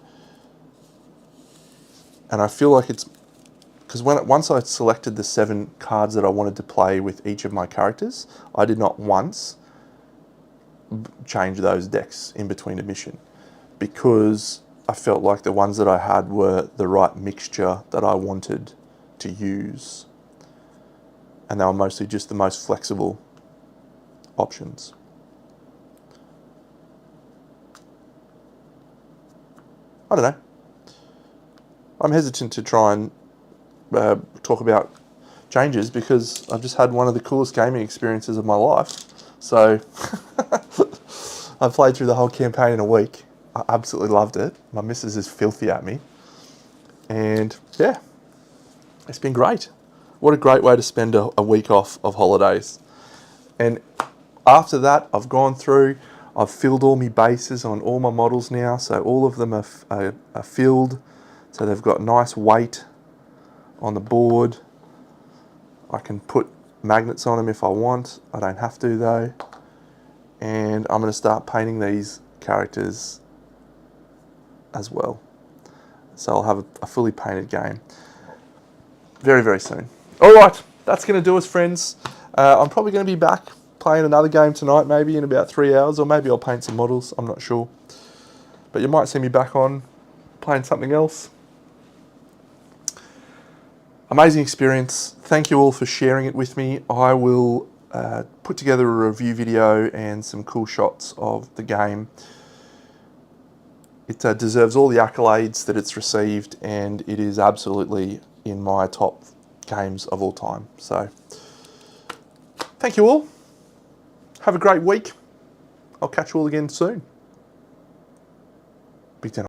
And I feel like it's because once I selected the 7 cards that I wanted to play with each of my characters, I did not once change those decks in between a mission, because I felt like the ones that I had were the right mixture that I wanted to use, and they were mostly just the most flexible options. I don't know. I'm hesitant to try and talk about changes because I've just had one of the coolest gaming experiences of my life. So I played through the whole campaign in a week. I absolutely loved it. My missus is filthy at me. And yeah, it's been great. What a great way to spend a week off of holidays. And after that, I've gone through, I've filled all my bases on all my models now. So all of them are filled. So they've got nice weight on the board. I can put magnets on them if I want. I don't have to though. And I'm going to start painting these characters as well. So I'll have a fully painted game very, very soon. All right, that's going to do us, friends. I'm probably going to be back playing another game tonight, maybe in about 3 hours, or maybe I'll paint some models. I'm not sure. But you might see me back on playing something else. Amazing experience. Thank you all for sharing it with me. I will put together a review video and some cool shots of the game. It deserves all the accolades that it's received, and it is absolutely in my top games of all time. So thank you all. Have a great week. I'll catch you all again soon. BigDenoPlays.